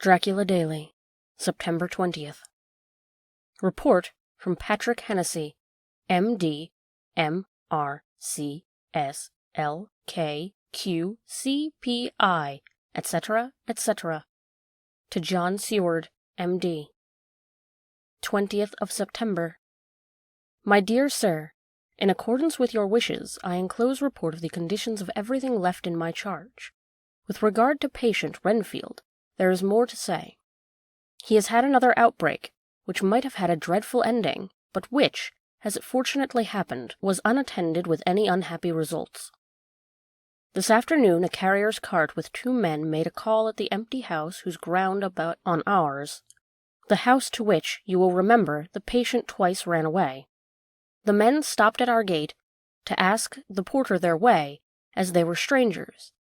Dracula Daily, September 20th. Report from Patrick Hennessy, M.D., M.R.C.S.L.K.Q.C.P.I., etc., etc., to John Seward, M.D. 20th of September. My dear Sir, in accordance with your wishes, I enclose report of the conditions of everything left in my charge. With regard to patient Renfield, there is more to say. He has had another outbreak, which might have had a dreadful ending, but which, as it fortunately happened, was unattended with any unhappy results. This afternoon a carrier's cart with 2 men made a call at the empty house whose ground about on ours, the house to which, you will remember, the patient twice ran away. The men stopped at our gate to ask the porter their way, as they were strangers.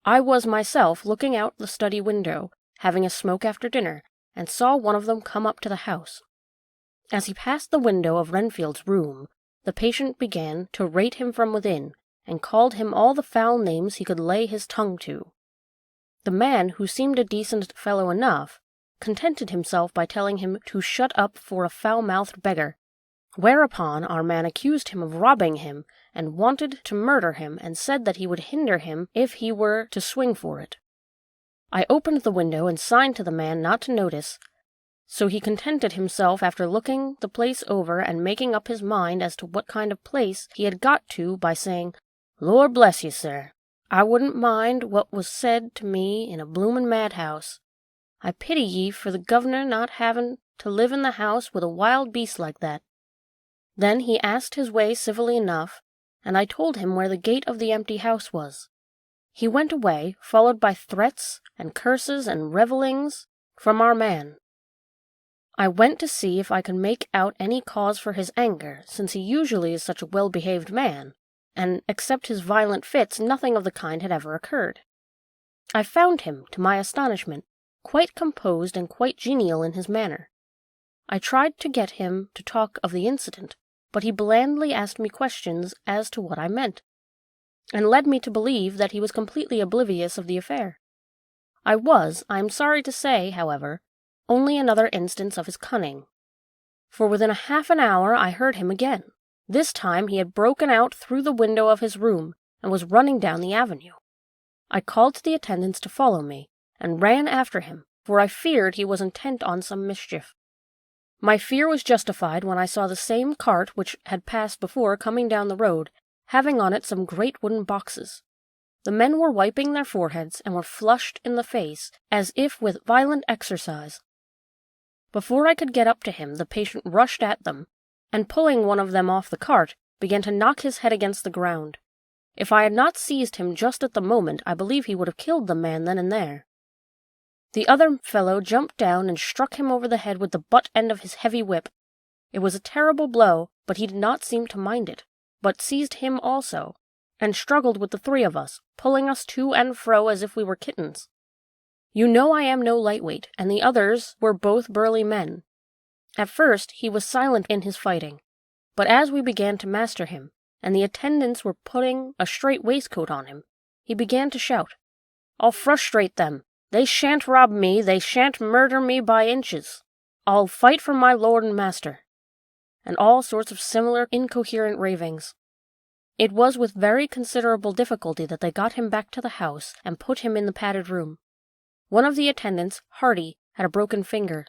I was myself looking out the study window, having a smoke after dinner, and saw one of them come up to the house. As he passed the window of Renfield's room, the patient began to rate him from within, and called him all the foul names he could lay his tongue to. The man, who seemed a decent fellow enough, contented himself by telling him to shut up for a foul-mouthed beggar, whereupon our man accused him of robbing him, and wanted to murder him, and said that he would hinder him if he were to swing for it. I opened the window and signed to the man not to notice, so he contented himself after looking the place over and making up his mind as to what kind of place he had got to by saying, "Lord bless you, sir, I wouldn't mind what was said to me in a bloomin' madhouse. I pity ye for the governor not having to live in the house with a wild beast like that." Then he asked his way civilly enough, and I told him where the gate of the empty house was. He went away, followed by threats and curses and revellings from our man. I went to see if I could make out any cause for his anger, since he usually is such a well-behaved man, and except his violent fits, nothing of the kind had ever occurred. I found him, to my astonishment, quite composed and quite genial in his manner. I tried to get him to talk of the incident, but he blandly asked me questions as to what I meant, and led me to believe that he was completely oblivious of the affair. I am sorry to say, however, only another instance of his cunning, for within half an hour I heard him again. This time he had broken out through the window of his room, and was running down the avenue. I called to the attendants to follow me, and ran after him, for I feared he was intent on some mischief. My fear was justified when I saw the same cart which had passed before coming down the road, having on it some great wooden boxes. The men were wiping their foreheads, and were flushed in the face, as if with violent exercise. Before I could get up to him, the patient rushed at them, and pulling one of them off the cart, began to knock his head against the ground. If I had not seized him just at the moment, I believe he would have killed the man then and there. The other fellow jumped down and struck him over the head with the butt end of his heavy whip. It was a terrible blow, but he did not seem to mind it, but seized him also, and struggled with the 3 of us, pulling us to and fro as if we were kittens. You know I am no lightweight, and the others were both burly men. At first he was silent in his fighting, but as we began to master him, and the attendants were putting a strait waistcoat on him, he began to shout, "I'll frustrate them! They shan't rob me, they shan't murder me by inches. I'll fight for my lord and master," and all sorts of similar incoherent ravings. It was with very considerable difficulty that they got him back to the house and put him in the padded room. One of the attendants, Hardy, had a broken finger.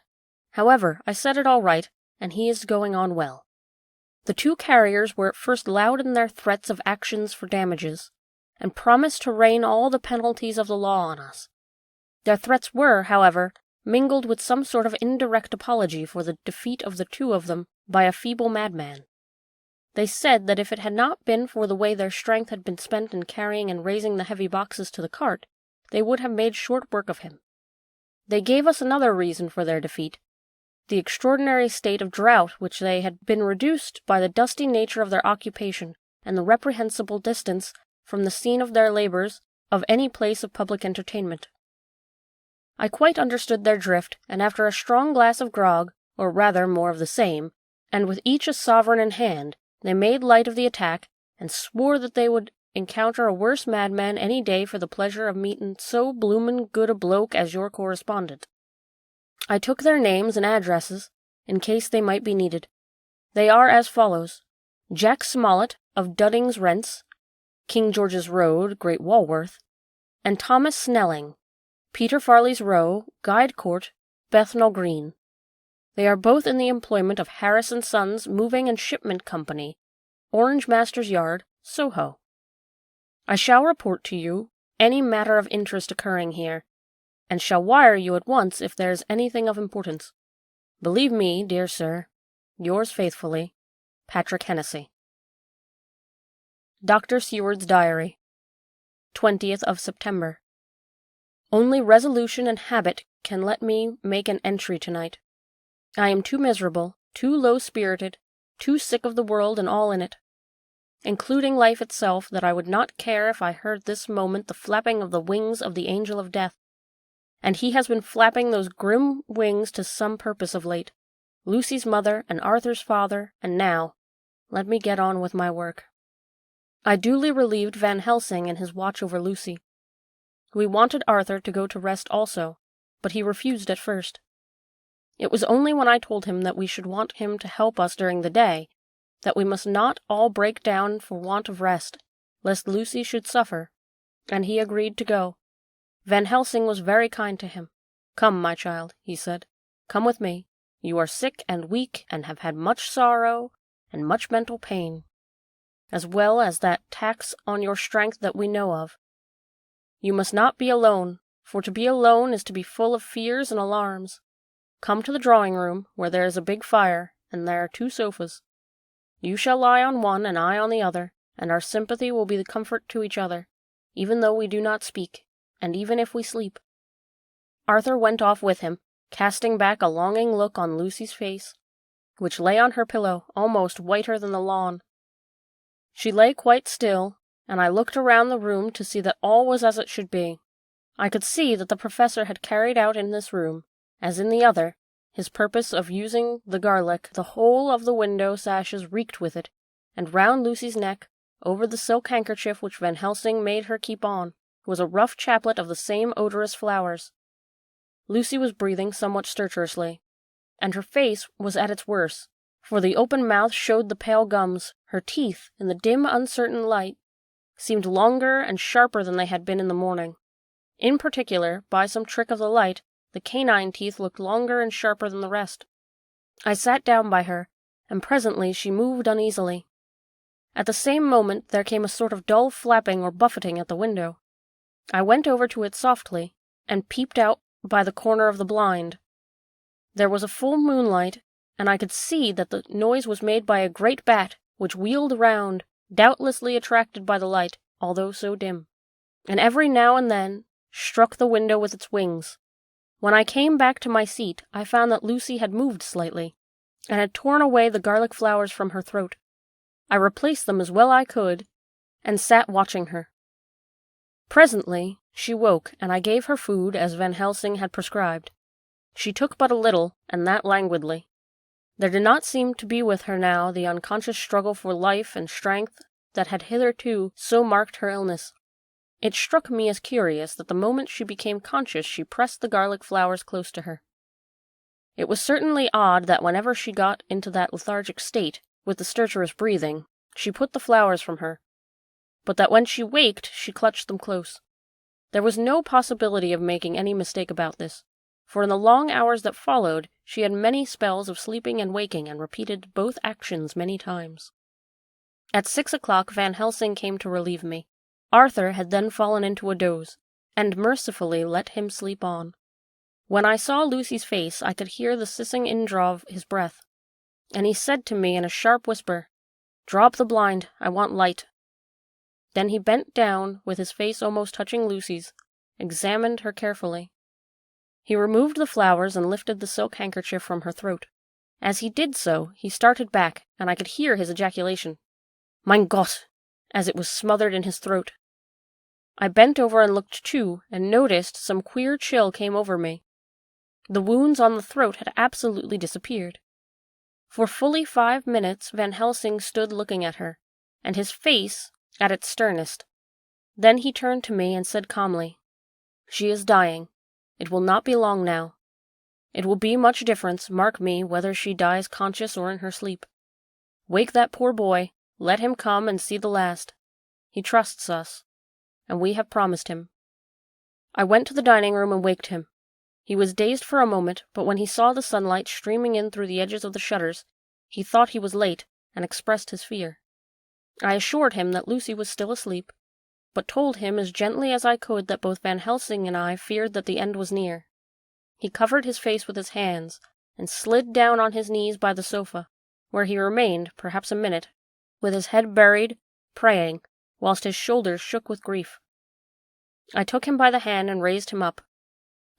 However, I set it all right, and he is going on well. The 2 carriers were at first loud in their threats of actions for damages, and promised to rain all the penalties of the law on us. Their threats were, however, mingled with some sort of indirect apology for the defeat of the 2 of them by a feeble madman. They said that if it had not been for the way their strength had been spent in carrying and raising the heavy boxes to the cart, they would have made short work of him. They gave us another reason for their defeat, the extraordinary state of drought which they had been reduced by the dusty nature of their occupation and the reprehensible distance from the scene of their labours of any place of public entertainment. I quite understood their drift, and after a strong glass of grog, or rather more of the same, and with each a sovereign in hand, they made light of the attack, and swore that they would encounter a worse madman any day for the pleasure of meeting so bloomin' good a bloke as your correspondent. I took their names and addresses, in case they might be needed. They are as follows: Jack Smollett of Dudding's Rents, King George's Road, Great Walworth, and Thomas Snelling, Peter Farley's Row, Guide Court, Bethnal Green. They are both in the employment of Harris & Sons Moving and Shipment Company, Orange Master's Yard, Soho. I shall report to you any matter of interest occurring here, and shall wire you at once if there is anything of importance. Believe me, dear sir, yours faithfully, Patrick Hennessy. Dr. Seward's Diary, 20th of September. Only resolution and habit can let me make an entry tonight. I am too miserable, too low-spirited, too sick of the world and all in it, including life itself, that I would not care if I heard this moment the flapping of the wings of the angel of death. And he has been flapping those grim wings to some purpose of late. Lucy's mother and Arthur's father, and now, let me get on with my work. I duly relieved Van Helsing in his watch over Lucy. We wanted Arthur to go to rest also, but he refused at first. It was only when I told him that we should want him to help us during the day, that we must not all break down for want of rest, lest Lucy should suffer, and he agreed to go. Van Helsing was very kind to him. "Come, my child," he said. "Come with me. You are sick and weak, and have had much sorrow and much mental pain, as well as that tax on your strength that we know of. You must not be alone, for to be alone is to be full of fears and alarms. Come to the drawing-room, where there is a big fire, and there are 2 sofas. You shall lie on one and I on the other, and our sympathy will be the comfort to each other, even though we do not speak, and even if we sleep." Arthur went off with him, casting back a longing look on Lucy's face, which lay on her pillow, almost whiter than the lawn. She lay quite still, and I looked around the room to see that all was as it should be. I could see that the professor had carried out in this room, as in the other, his purpose of using the garlic. The whole of the window sashes reeked with it, and round Lucy's neck, over the silk handkerchief which Van Helsing made her keep on, was a rough chaplet of the same odorous flowers. Lucy was breathing somewhat stertorously, and her face was at its worst, for the open mouth showed the pale gums. Her teeth, in the dim, uncertain light, seemed longer and sharper than they had been in the morning. In particular, by some trick of the light, the canine teeth looked longer and sharper than the rest. I sat down by her, and presently she moved uneasily. At the same moment there came a sort of dull flapping or buffeting at the window. I went over to it softly, and peeped out by the corner of the blind. There was a full moonlight, and I could see that the noise was made by a great bat, which wheeled round, doubtlessly attracted by the light, although so dim, and every now and then struck the window with its wings. When I came back to my seat, I found that Lucy had moved slightly, and had torn away the garlic flowers from her throat. I replaced them as well I could, and sat watching her. Presently she woke, and I gave her food as Van Helsing had prescribed. She took but a little, and that languidly. There did not seem to be with her now the unconscious struggle for life and strength that had hitherto so marked her illness. It struck me as curious that the moment she became conscious she pressed the garlic flowers close to her. It was certainly odd that whenever she got into that lethargic state, with the stertorous breathing, she put the flowers from her, but that when she waked she clutched them close. There was no possibility of making any mistake about this, for in the long hours that followed she had many spells of sleeping and waking, and repeated both actions many times. At 6 o'clock Van Helsing came to relieve me. Arthur had then fallen into a doze, and mercifully let him sleep on. When I saw Lucy's face, I could hear the hissing indraw of his breath, and he said to me in a sharp whisper, "Draw up the blind, I want light." Then he bent down, with his face almost touching Lucy's, examined her carefully. He removed the flowers and lifted the silk handkerchief from her throat. As he did so, he started back, and I could hear his ejaculation, "Mein Gott!" as it was smothered in his throat. I bent over and looked too, and noticed some queer chill came over me. The wounds on the throat had absolutely disappeared. For fully 5 minutes Van Helsing stood looking at her, and his face at its sternest. Then he turned to me and said calmly, "She is dying. It will not be long now." It will be much difference, mark me, whether she dies conscious or in her sleep. Wake that poor boy, let him come and see the last. He trusts us, and we have promised him." I went to the dining room and waked him. He was dazed for a moment, but when he saw the sunlight streaming in through the edges of the shutters, he thought he was late and expressed his fear. I assured him that Lucy was still asleep, but told him as gently as I could that both Van Helsing and I feared that the end was near. He covered his face with his hands and slid down on his knees by the sofa, where he remained perhaps a minute, with his head buried, praying, whilst his shoulders shook with grief. I took him by the hand and raised him up.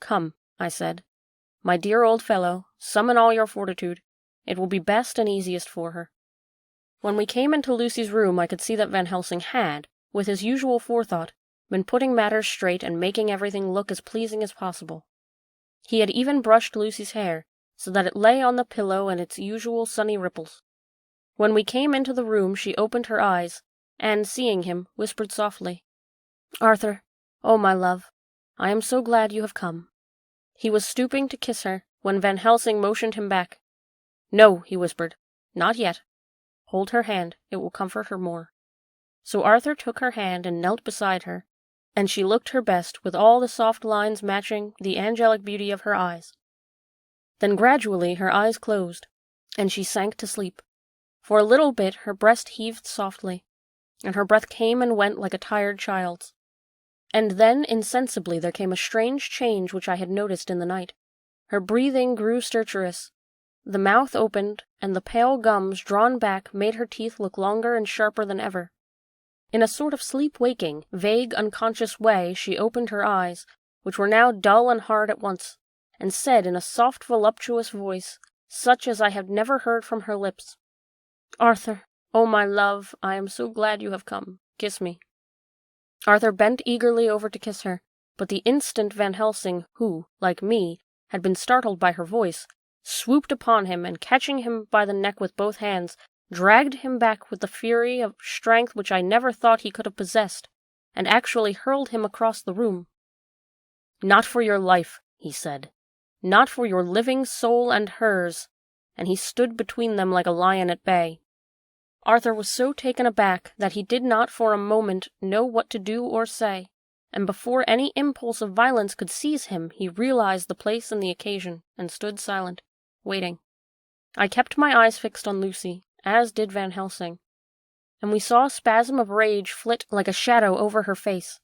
"Come," I said, "my dear old fellow, summon all your fortitude. It will be best and easiest for her." When we came into Lucy's room, I could see that Van Helsing had, with his usual forethought, been putting matters straight and making everything look as pleasing as possible. He had even brushed Lucy's hair, so that it lay on the pillow in its usual sunny ripples. When we came into the room, she opened her eyes, and, seeing him, whispered softly, "Arthur, oh my love, I am so glad you have come." He was stooping to kiss her, when Van Helsing motioned him back. "No," he whispered, "not yet. Hold her hand, it will comfort her more." So Arthur took her hand and knelt beside her, and she looked her best, with all the soft lines matching the angelic beauty of her eyes. Then gradually her eyes closed, and she sank to sleep. For a little bit her breast heaved softly, and her breath came and went like a tired child's. And then insensibly there came a strange change which I had noticed in the night. Her breathing grew stertorous. The mouth opened, and the pale gums drawn back made her teeth look longer and sharper than ever. In a sort of sleep-waking, vague, unconscious way she opened her eyes, which were now dull and hard at once, and said in a soft, voluptuous voice, such as I have never heard from her lips, "Arthur, oh my love, I am so glad you have come. Kiss me." Arthur bent eagerly over to kiss her, but the instant Van Helsing, who, like me, had been startled by her voice, swooped upon him, and catching him by the neck with both hands, dragged him back with the fury of strength which I never thought he could have possessed, and actually hurled him across the room. "Not for your life," he said. "Not for your living soul and hers," and he stood between them like a lion at bay. Arthur was so taken aback that he did not for a moment know what to do or say, and before any impulse of violence could seize him, he realized the place and the occasion, and stood silent, waiting. I kept my eyes fixed on Lucy, as did Van Helsing, and we saw a spasm of rage flit like a shadow over her face.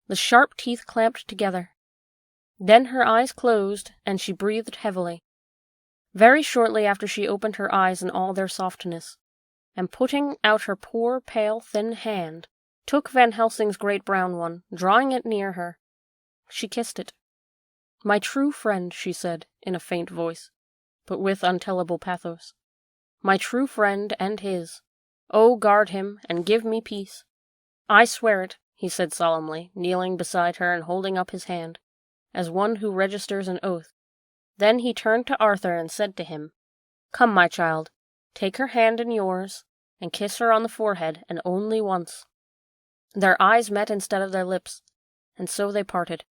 The sharp teeth clamped together. Then her eyes closed, and she breathed heavily. Very shortly after she opened her eyes in all their softness, and putting out her poor, pale, thin hand, took Van Helsing's great brown one, drawing it near her. She kissed it. "My true friend," she said, in a faint voice, but with untellable pathos. "My true friend and his. Oh, guard him, and give me peace." "I swear it," he said solemnly, kneeling beside her and holding up his hand, as one who registers an oath. Then he turned to Arthur and said to him, "Come, my child, take her hand in yours, and kiss her on the forehead, and only once." Their eyes met instead of their lips, and so they parted.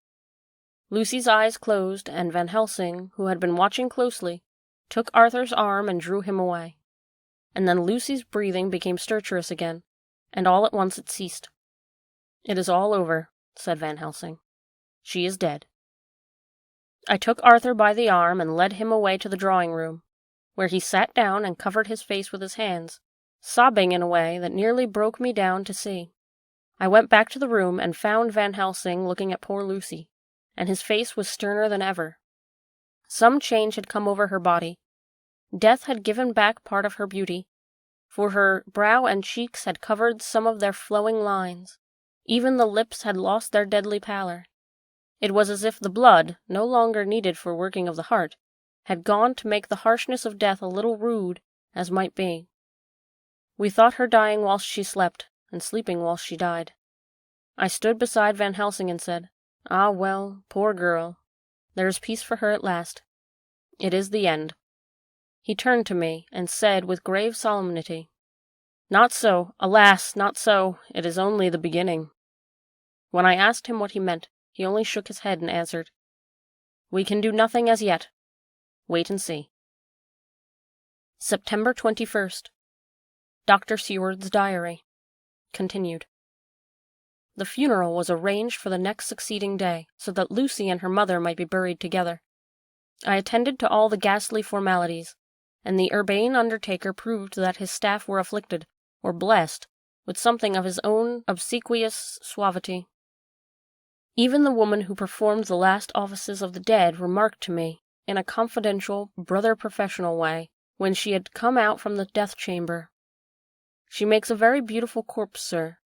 Lucy's eyes closed, and Van Helsing, who had been watching closely, took Arthur's arm and drew him away. And then Lucy's breathing became stertorous again, and all at once it ceased. "It is all over," said Van Helsing. "She is dead." I took Arthur by the arm and led him away to the drawing-room, where he sat down and covered his face with his hands, sobbing in a way that nearly broke me down to see. I went back to the room and found Van Helsing looking at poor Lucy, and his face was sterner than ever. Some change had come over her body. Death had given back part of her beauty, for her brow and cheeks had covered some of their flowing lines. Even the lips had lost their deadly pallor. It was as if the blood, no longer needed for working of the heart, had gone to make the harshness of death a little rude, as might be. We thought her dying whilst she slept, and sleeping whilst she died. I stood beside Van Helsing and said, "Ah, well, poor girl, there is peace for her at last. It is the end." He turned to me, and said with grave solemnity, "Not so, alas, not so, it is only the beginning." When I asked him what he meant, he only shook his head and answered, "We can do nothing as yet. Wait and see. September 21st. Dr. Seward's Diary. Continued. The funeral was arranged for the next succeeding day, so that Lucy and her mother might be buried together. I attended to all the ghastly formalities, and the urbane undertaker proved that his staff were afflicted, or blessed, with something of his own obsequious suavity. Even the woman who performed the last offices of the dead remarked to me, in a confidential, brother-professional way, when she had come out from the death-chamber, "She makes a very beautiful corpse, sir.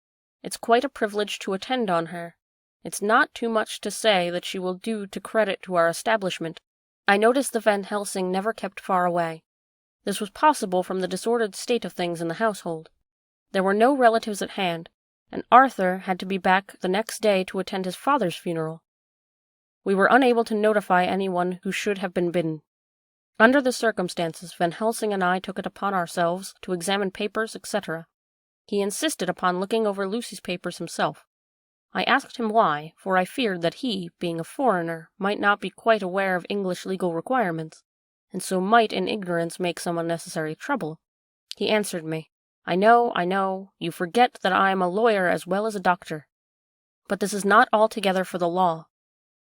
It's quite a privilege to attend on her. It's not too much to say that she will do to credit to our establishment." I noticed the Van Helsing never kept far away. This was possible from the disordered state of things in the household. There were no relatives at hand, and Arthur had to be back the next day to attend his father's funeral. We were unable to notify anyone who should have been bidden. Under the circumstances, Van Helsing and I took it upon ourselves to examine papers, etc. He insisted upon looking over Lucy's papers himself. I asked him why, for I feared that he, being a foreigner, might not be quite aware of English legal requirements, and so might in ignorance make some unnecessary trouble. He answered me, I know, you forget that I am a lawyer as well as a doctor. But this is not altogether for the law.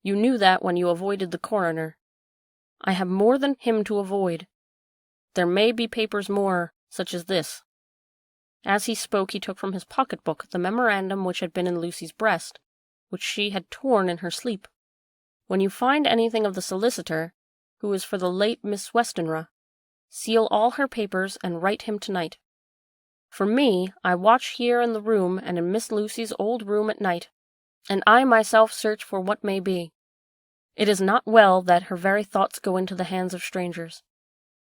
You knew that when you avoided the coroner. I have more than him to avoid. There may be papers more, such as this." As he spoke, he took from his pocket-book the memorandum which had been in Lucy's breast, which she had torn in her sleep. "When you find anything of the solicitor, who is for the late Miss Westenra, seal all her papers and write him tonight. For me, I watch here in the room and in Miss Lucy's old room at night, and I myself search for what may be. It is not well that her very thoughts go into the hands of strangers."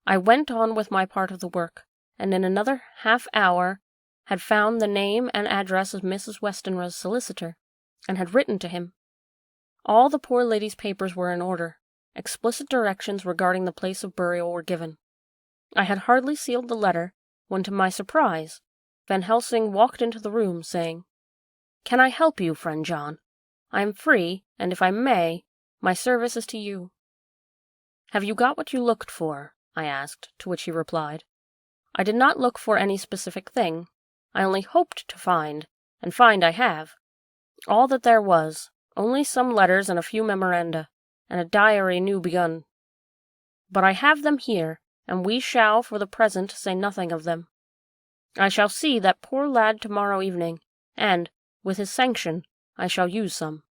I went on with my part of the work, and in another half-hour had found the name and address of Mrs. Westenra's solicitor, and had written to him. All the poor lady's papers were in order. Explicit directions regarding the place of burial were given. I had hardly sealed the letter, when to my surprise, Van Helsing walked into the room, saying, "Can I help you, friend John? I am free, and if I may, my service is to you." "Have you got what you looked for?" I asked, to which he replied, "I did not look for any specific thing. I only hoped to find, and find I have, all that there was, only some letters and a few memoranda, and a diary new begun. But I have them here, and we shall for the present say nothing of them. I shall see that poor lad tomorrow evening, and, with his sanction, I shall use some."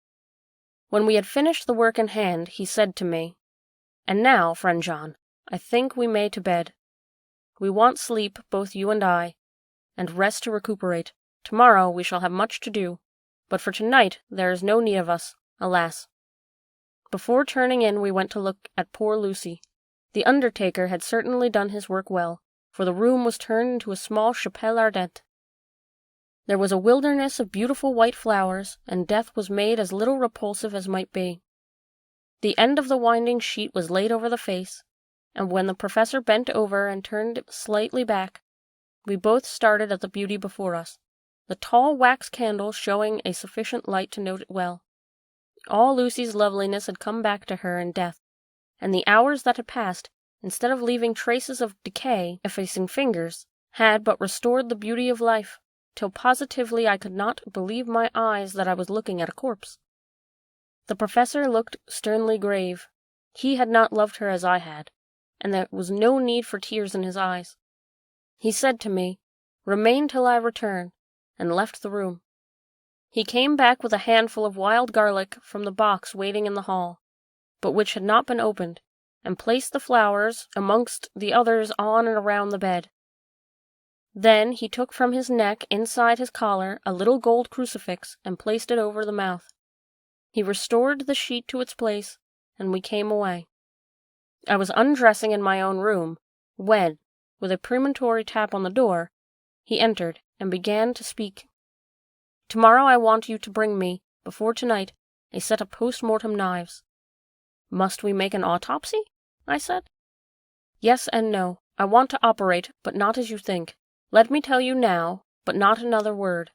When we had finished the work in hand, he said to me, "And now, friend John, I think we may to bed. We want sleep, both you and I, and rest to recuperate. Tomorrow we shall have much to do, but for tonight there is no need of us, alas." Before turning in, we went to look at poor Lucy. The undertaker had certainly done his work well, for the room was turned into a small chapelle ardente. There was a wilderness of beautiful white flowers, and death was made as little repulsive as might be. The end of the winding sheet was laid over the face, and when the professor bent over and turned it slightly back, we both started at the beauty before us, the tall wax candle showing a sufficient light to note it well. All Lucy's loveliness had come back to her in death, and the hours that had passed, instead of leaving traces of decay effacing fingers, had but restored the beauty of life, till positively I could not believe my eyes that I was looking at a corpse. The professor looked sternly grave. He had not loved her as I had, and there was no need for tears in his eyes. He said to me, "Remain till I return," and left the room. He came back with a handful of wild garlic from the box waiting in the hall, but which had not been opened, and placed the flowers amongst the others on and around the bed. Then he took from his neck inside his collar a little gold crucifix and placed it over the mouth. He restored the sheet to its place, and we came away. I was undressing in my own room, when, with a premonitory tap on the door, he entered and began to speak. "Tomorrow I want you to bring me, before tonight, a set of post-mortem knives." "Must we make an autopsy?" I said. "Yes and no. I want to operate, but not as you think. Let me tell you now, but not another word.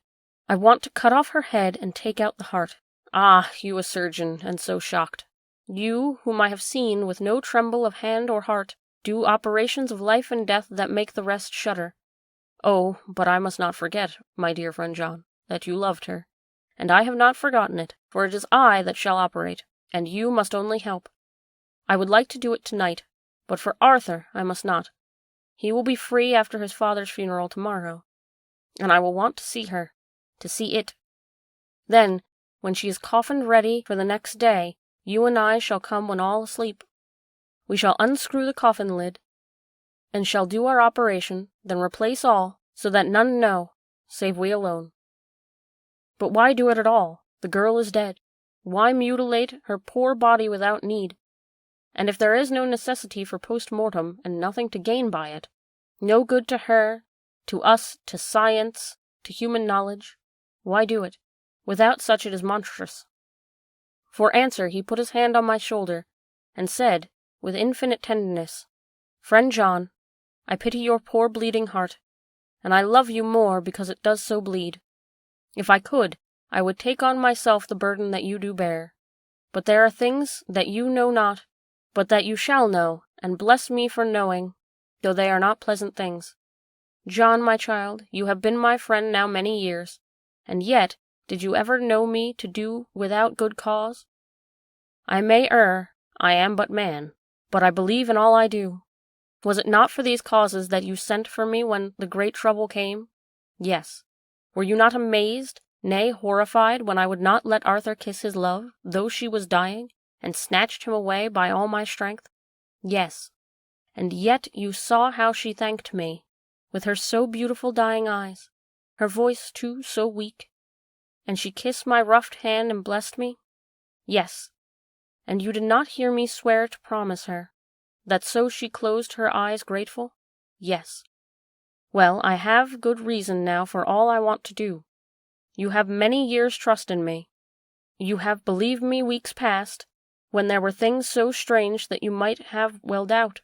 I want to cut off her head and take out the heart." "Ah, you a surgeon, and so shocked." You, whom I have seen with no tremble of hand or heart, do operations of life and death that make the rest shudder. Oh, but I must not forget, my dear friend John, that you loved her, and I have not forgotten it, for it is I that shall operate, and you must only help. I would like to do it tonight, but for Arthur I must not. He will be free after his father's funeral tomorrow, and I will want to see her, to see it. Then, when she is coffined ready for the next day, you and I shall come when all asleep. We shall unscrew the coffin lid, and shall do our operation, then replace all, so that none know, save we alone. But why do it at all? The girl is dead. Why mutilate her poor body without need? And if there is no necessity for post-mortem, and nothing to gain by it, no good to her, to us, to science, to human knowledge, why do it? Without such it is monstrous. For answer he put his hand on my shoulder, and said, with infinite tenderness, Friend John, I pity your poor bleeding heart, and I love you more because it does so bleed. If I could, I would take on myself the burden that you do bear. But there are things that you know not, but that you shall know, and bless me for knowing, though they are not pleasant things. John, my child, you have been my friend now many years, and yet did you ever know me to do without good cause? I may err, I am but man, but I believe in all I do. Was it not for these causes that you sent for me when the great trouble came? Yes. Were you not amazed, nay, horrified, when I would not let Arthur kiss his love, though she was dying, and snatched him away by all my strength? Yes. And yet you saw how she thanked me, with her so beautiful dying eyes, her voice too so weak, and she kissed my roughed hand and blessed me? Yes. And you did not hear me swear to promise her, that so she closed her eyes grateful? Yes. Well, I have good reason now for all I want to do. You have many years' trust in me. You have believed me weeks past, when there were things so strange that you might have well doubt.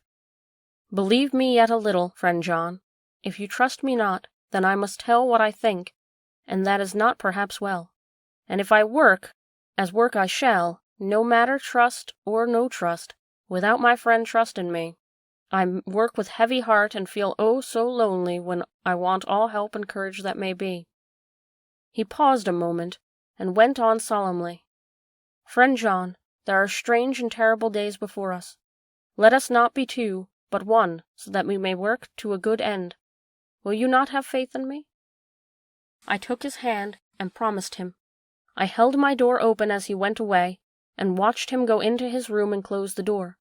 Believe me yet a little, friend John. If you trust me not, then I must tell what I think, and that is not perhaps well. And if I work, as work I shall, no matter trust or no trust, without my friend trust in me, I work with heavy heart and feel oh so lonely when I want all help and courage that may be. He paused a moment, and went on solemnly. Friend John, there are strange and terrible days before us. Let us not be two, but one, so that we may work to a good end. Will you not have faith in me? I took his hand and promised him. I held my door open as he went away, and watched him go into his room and close the door.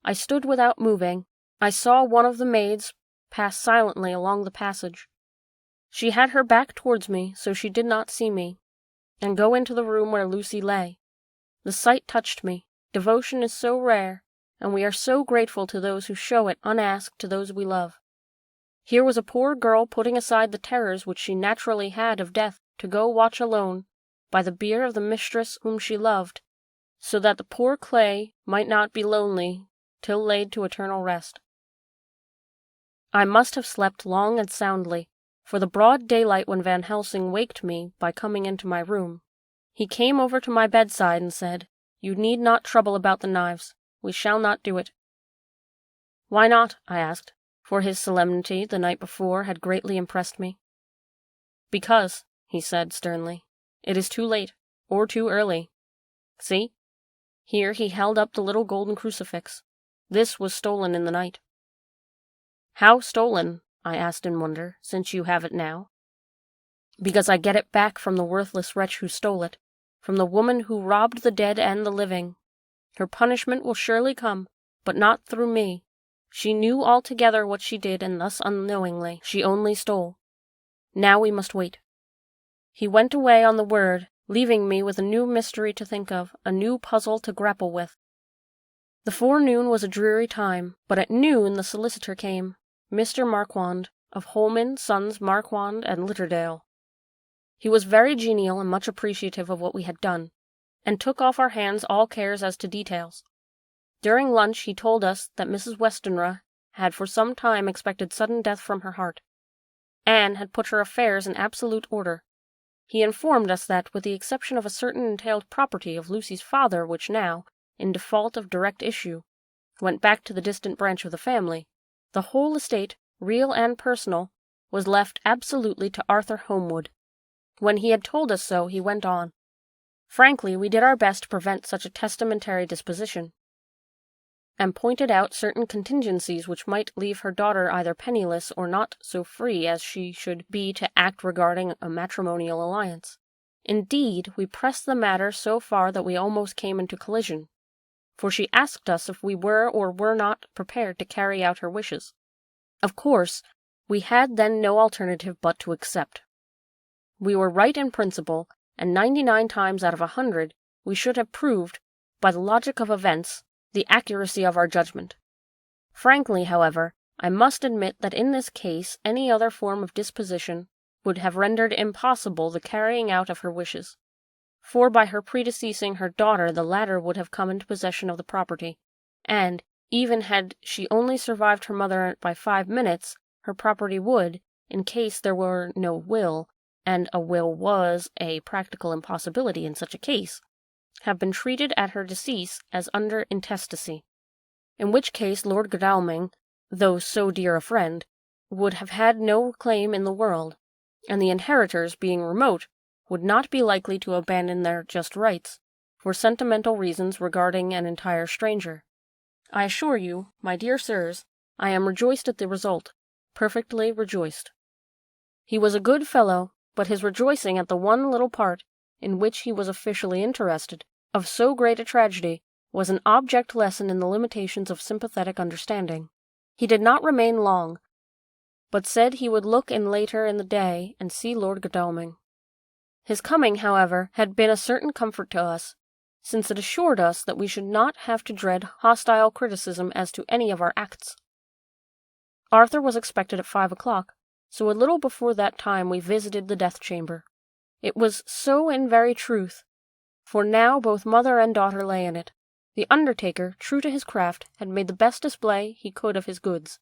I stood without moving. I saw one of the maids pass silently along the passage. She had her back towards me, so she did not see me, and go into the room where Lucy lay. The sight touched me. Devotion is so rare, and we are so grateful to those who show it unasked to those we love. Here was a poor girl putting aside the terrors which she naturally had of death to go watch alone by the bier of the mistress whom she loved, so that the poor clay might not be lonely till laid to eternal rest. I must have slept long and soundly, for the broad daylight when Van Helsing waked me by coming into my room. He came over to my bedside and said, You need not trouble about the knives. We shall not do it. Why not? I asked, for his solemnity the night before had greatly impressed me. Because, he said sternly, it is too late, or too early. See? Here he held up the little golden crucifix. This was stolen in the night. How stolen? I asked in wonder, since you have it now. Because I get it back from the worthless wretch who stole it, from the woman who robbed the dead and the living. Her punishment will surely come, but not through me. She knew altogether what she did, and thus unknowingly she only stole. Now we must wait. He went away on the word, leaving me with a new mystery to think of, a new puzzle to grapple with. The forenoon was a dreary time, but at noon the solicitor came, Mr. Marquand, of Holman, Sons, Marquand, and Litterdale. He was very genial and much appreciative of what we had done, and took off our hands all cares as to details. During lunch he told us that Mrs. Westenra had for some time expected sudden death from her heart. Anne had put her affairs in absolute order. He informed us that, with the exception of a certain entailed property of Lucy's father which now, in default of direct issue, went back to the distant branch of the family, the whole estate, real and personal, was left absolutely to Arthur Holmwood. When he had told us so, he went on. Frankly, we did our best to prevent such a testamentary disposition, and pointed out certain contingencies which might leave her daughter either penniless or not so free as she should be to act regarding a matrimonial alliance. Indeed, we pressed the matter so far that we almost came into collision, for she asked us if we were or were not prepared to carry out her wishes. Of course, we had then no alternative but to accept. We were right in principle, and 99 times out of 100 we should have proved, by the logic of events, the accuracy of our judgment. Frankly, however, I must admit that in this case any other form of disposition would have rendered impossible the carrying out of her wishes, for by her predeceasing her daughter the latter would have come into possession of the property, and, even had she only survived her mother by 5 minutes, her property would, in case there were no will, and a will was a practical impossibility in such a case, have been treated at her decease as under intestacy, in which case Lord Godalming, though so dear a friend, would have had no claim in the world, and the inheritors, being remote, would not be likely to abandon their just rights, for sentimental reasons regarding an entire stranger. I assure you, my dear sirs, I am rejoiced at the result, perfectly rejoiced. He was a good fellow, but his rejoicing at the one little part in which he was officially interested, of so great a tragedy, was an object lesson in the limitations of sympathetic understanding. He did not remain long, but said he would look in later in the day and see Lord Godalming. His coming, however, had been a certain comfort to us, since it assured us that we should not have to dread hostile criticism as to any of our acts. Arthur was expected at 5 o'clock, so a little before that time we visited the death chamber. It was so in very truth, for now both mother and daughter lay in it. The undertaker, true to his craft, had made the best display he could of his goods,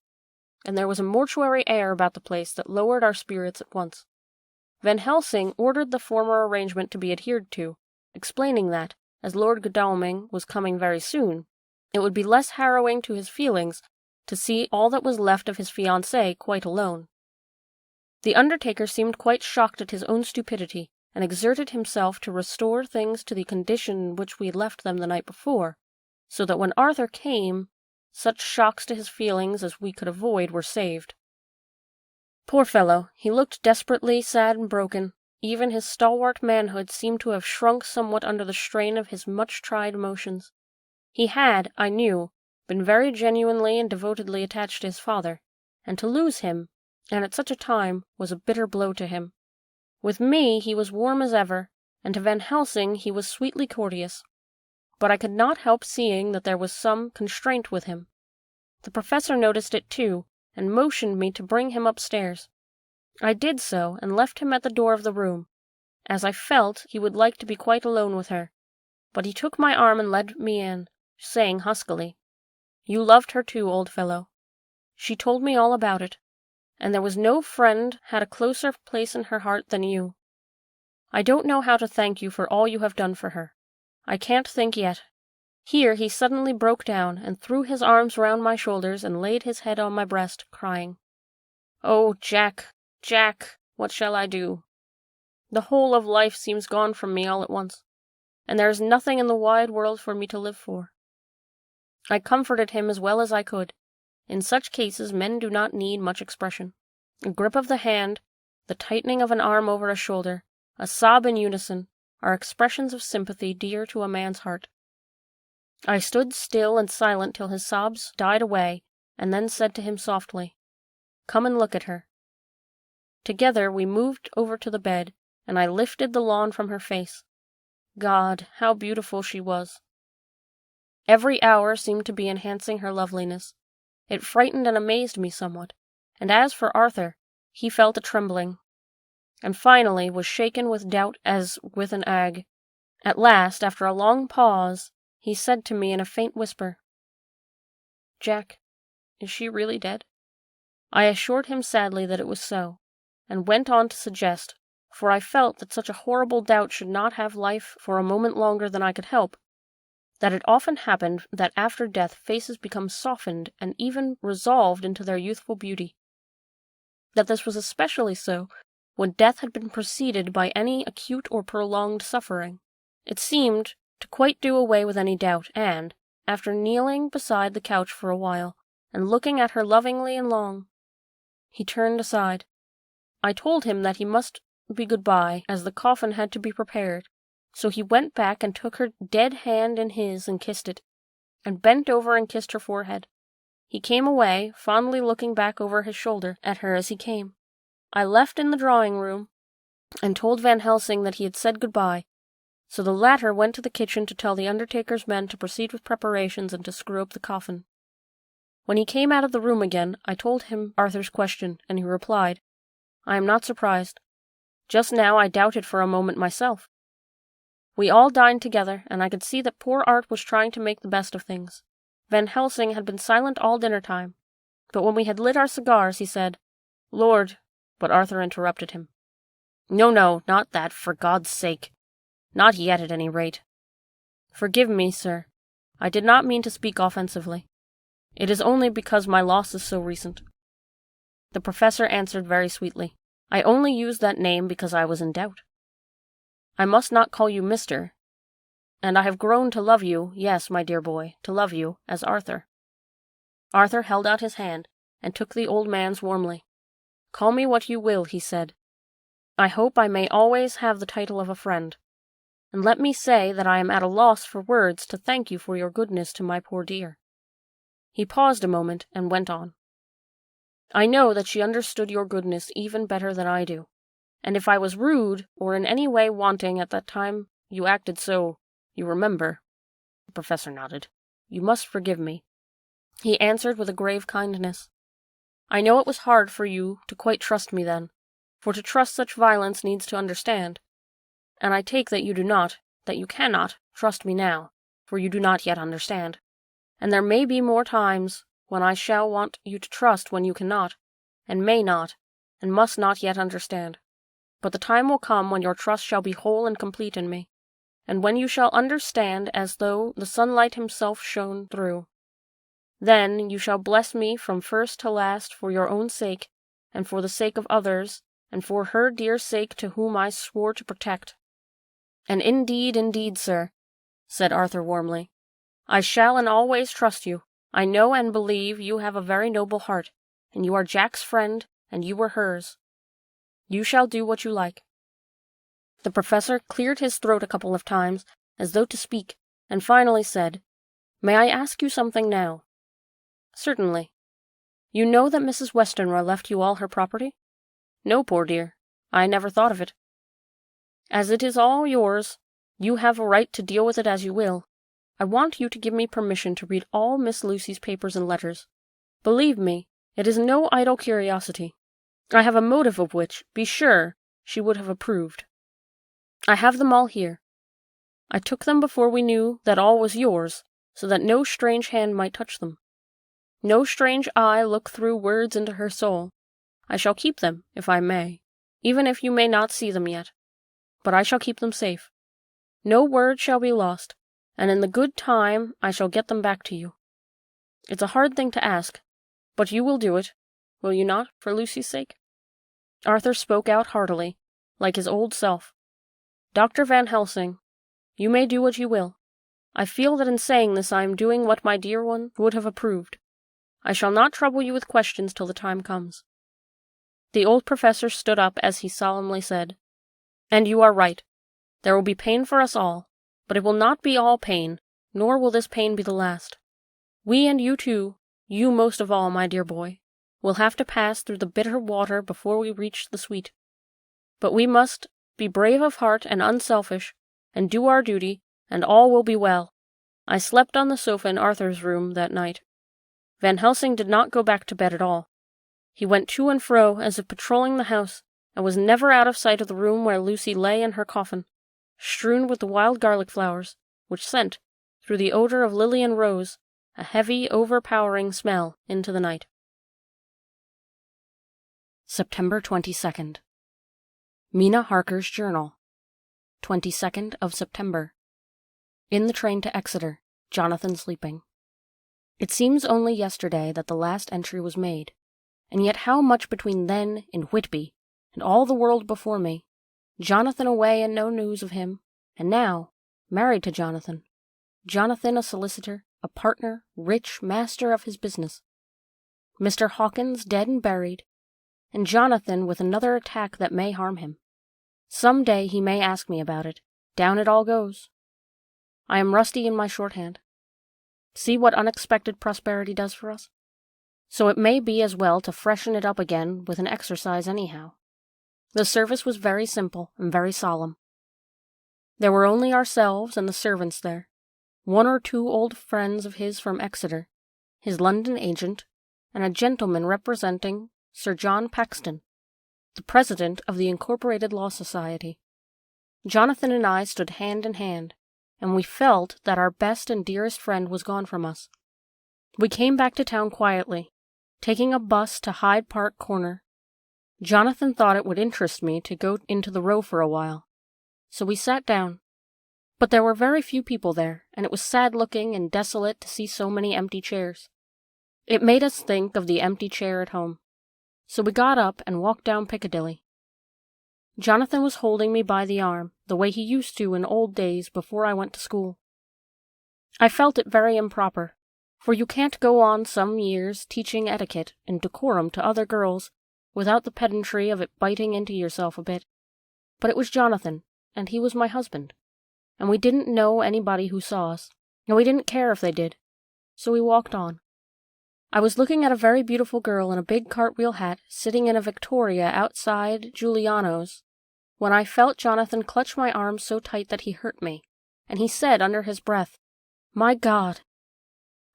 and there was a mortuary air about the place that lowered our spirits at once. Van Helsing ordered the former arrangement to be adhered to, explaining that, as Lord Godalming was coming very soon, it would be less harrowing to his feelings to see all that was left of his fiancée quite alone. The undertaker seemed quite shocked at his own stupidity, and exerted himself to restore things to the condition in which we had left them the night before, so that when Arthur came, such shocks to his feelings as we could avoid were saved. Poor fellow, he looked desperately sad and broken. Even his stalwart manhood seemed to have shrunk somewhat under the strain of his much-tried emotions. He had, I knew, been very genuinely and devotedly attached to his father, and to lose him, and at such a time, was a bitter blow to him. With me he was warm as ever, and to Van Helsing he was sweetly courteous, but I could not help seeing that there was some constraint with him. The professor noticed it too, and motioned me to bring him upstairs. I did so, and left him at the door of the room, as I felt he would like to be quite alone with her, but he took my arm and led me in, saying huskily, "You loved her too, old fellow. She told me all about it, and there was no friend had a closer place in her heart than you. I don't know how to thank you for all you have done for her. I can't think yet." Here he suddenly broke down, and threw his arms round my shoulders, and laid his head on my breast, crying, "Oh, Jack, Jack, what shall I do? The whole of life seems gone from me all at once, and there is nothing in the wide world for me to live for." I comforted him as well as I could. In such cases men do not need much expression. A grip of the hand, the tightening of an arm over a shoulder, a sob in unison, are expressions of sympathy dear to a man's heart. I stood still and silent till his sobs died away, and then said to him softly, "Come and look at her." Together we moved over to the bed, and I lifted the lawn from her face. God, how beautiful she was! Every hour seemed to be enhancing her loveliness. It frightened and amazed me somewhat, and as for Arthur, he felt a trembling, and finally was shaken with doubt as with an ague. At last, after a long pause, he said to me in a faint whisper, "Jack, is she really dead?" I assured him sadly that it was so, and went on to suggest, for I felt that such a horrible doubt should not have life for a moment longer than I could help, that it often happened that after death faces become softened and even resolved into their youthful beauty. That this was especially so when death had been preceded by any acute or prolonged suffering. It seemed to quite do away with any doubt, and, after kneeling beside the couch for a while, and looking at her lovingly and long, he turned aside. I told him that he must be goodbye, as the coffin had to be prepared, so he went back and took her dead hand in his and kissed it, and bent over and kissed her forehead. He came away, fondly looking back over his shoulder at her as he came. I left in the drawing-room, and told Van Helsing that he had said goodbye, so the latter went to the kitchen to tell the undertaker's men to proceed with preparations and to screw up the coffin. When he came out of the room again, I told him Arthur's question, and he replied, "I am not surprised. Just now I doubted for a moment myself." We all dined together, and I could see that poor Art was trying to make the best of things. Van Helsing had been silent all dinner-time, but when we had lit our cigars, he said, "Lord," but Arthur interrupted him. "No, not that, for God's sake. Not yet, at any rate. Forgive me, sir. I did not mean to speak offensively. It is only because my loss is so recent." The professor answered very sweetly, "I only used that name because I was in doubt. I must not call you Mr., and I have grown to love you, yes, my dear boy, to love you, as Arthur." Arthur held out his hand, and took the old man's warmly. "Call me what you will," he said. "I hope I may always have the title of a friend. And let me say that I am at a loss for words to thank you for your goodness to my poor dear." He paused a moment, and went on. "I know that she understood your goodness even better than I do, and if I was rude, or in any way wanting at that time, you acted so, you remember." The professor nodded. "You must forgive me," he answered with a grave kindness. "I know it was hard for you to quite trust me then, for to trust such violence needs to understand. And I take that you do not, that you cannot, trust me now, for you do not yet understand. And there may be more times when I shall want you to trust when you cannot, and may not, and must not yet understand. But the time will come when your trust shall be whole and complete in me, and when you shall understand as though the sunlight himself shone through. Then you shall bless me from first to last for your own sake, and for the sake of others, and for her dear sake to whom I swore to protect." "And indeed, sir," said Arthur warmly, "I shall and always trust you. I know and believe you have a very noble heart, and you are Jack's friend, and you were hers. You shall do what you like." The professor cleared his throat a couple of times, as though to speak, and finally said, "May I ask you something now?" "Certainly." "You know that Mrs. Westenra left you all her property?" "No, poor dear. I never thought of it." "As it is all yours, you have a right to deal with it as you will. I want you to give me permission to read all Miss Lucy's papers and letters. Believe me, it is no idle curiosity. I have a motive of which, be sure, she would have approved. I have them all here. I took them before we knew that all was yours, so that no strange hand might touch them. No strange eye look through words into her soul. I shall keep them, if I may, even if you may not see them yet. But I shall keep them safe. No word shall be lost, and in the good time I shall get them back to you. It's a hard thing to ask, but you will do it, will you not, for Lucy's sake?" Arthur spoke out heartily, like his old self. "Dr. Van Helsing, you may do what you will. I feel that in saying this I am doing what my dear one would have approved. I shall not trouble you with questions till the time comes." The old professor stood up as he solemnly said, "And you are right. There will be pain for us all, but it will not be all pain, nor will this pain be the last. We and you too, you most of all, my dear boy, will have to pass through the bitter water before we reach the sweet. But we must be brave of heart and unselfish, and do our duty, and all will be well." I slept on the sofa in Arthur's room that night. Van Helsing did not go back to bed at all. He went to and fro as if patrolling the house, and was never out of sight of the room where Lucy lay in her coffin, strewn with the wild garlic flowers, which sent, through the odor of lily and rose, a heavy, overpowering smell into the night. September 22nd. Mina Harker's Journal. 22nd of September. In the train to Exeter. Jonathan sleeping. It seems only yesterday that the last entry was made, and yet how much between then in Whitby, and all the world before me, Jonathan away and no news of him, and now, married to Jonathan, Jonathan a solicitor, a partner, rich, master of his business, Mr. Hawkins dead and buried, and Jonathan with another attack that may harm him. Some day he may ask me about it. Down it all goes. I am rusty in my shorthand. See what unexpected prosperity does for us? So it may be as well to freshen it up again with an exercise anyhow. The service was very simple and very solemn. There were only ourselves and the servants there, 1 or 2 old friends of his from Exeter, his London agent, and a gentleman representing Sir John Paxton, the president of the Incorporated Law Society. Jonathan and I stood hand in hand, and we felt that our best and dearest friend was gone from us. We came back to town quietly, taking a bus to Hyde Park Corner. Jonathan thought it would interest me to go into the Row for a while, so we sat down. But there were very few people there, and it was sad-looking and desolate to see so many empty chairs. It made us think of the empty chair at home. So we got up and walked down Piccadilly. Jonathan was holding me by the arm, the way he used to in old days before I went to school. I felt it very improper, for you can't go on some years teaching etiquette and decorum to other girls without the pedantry of it biting into yourself a bit. But it was Jonathan, and he was my husband, and we didn't know anybody who saw us, and we didn't care if they did, so we walked on. I was looking at a very beautiful girl in a big cartwheel hat sitting in a Victoria outside Giuliano's when I felt Jonathan clutch my arm so tight that he hurt me, and he said under his breath, "My God!"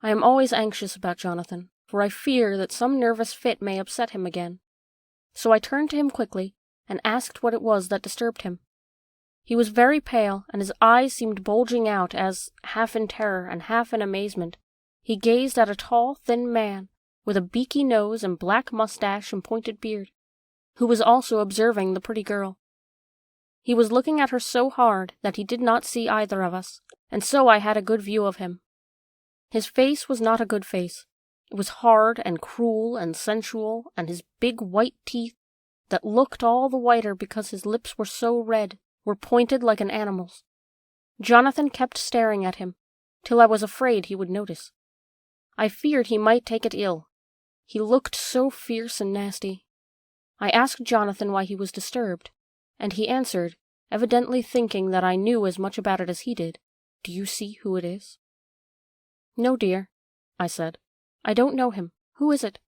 I am always anxious about Jonathan, for I fear that some nervous fit may upset him again. So I turned to him quickly and asked what it was that disturbed him. He was very pale, and his eyes seemed bulging out as, half in terror and half in amazement, he gazed at a tall, thin man, with a beaky nose and black mustache and pointed beard, who was also observing the pretty girl. He was looking at her so hard that he did not see either of us, and so I had a good view of him. His face was not a good face. It was hard and cruel and sensual, and his big white teeth, that looked all the whiter because his lips were so red, were pointed like an animal's. Jonathan kept staring at him, till I was afraid he would notice. I feared he might take it ill. He looked so fierce and nasty. I asked Jonathan why he was disturbed, and he answered, evidently thinking that I knew as much about it as he did, "Do you see who it is?" "No, dear," I said. "I don't know him. Who is it?"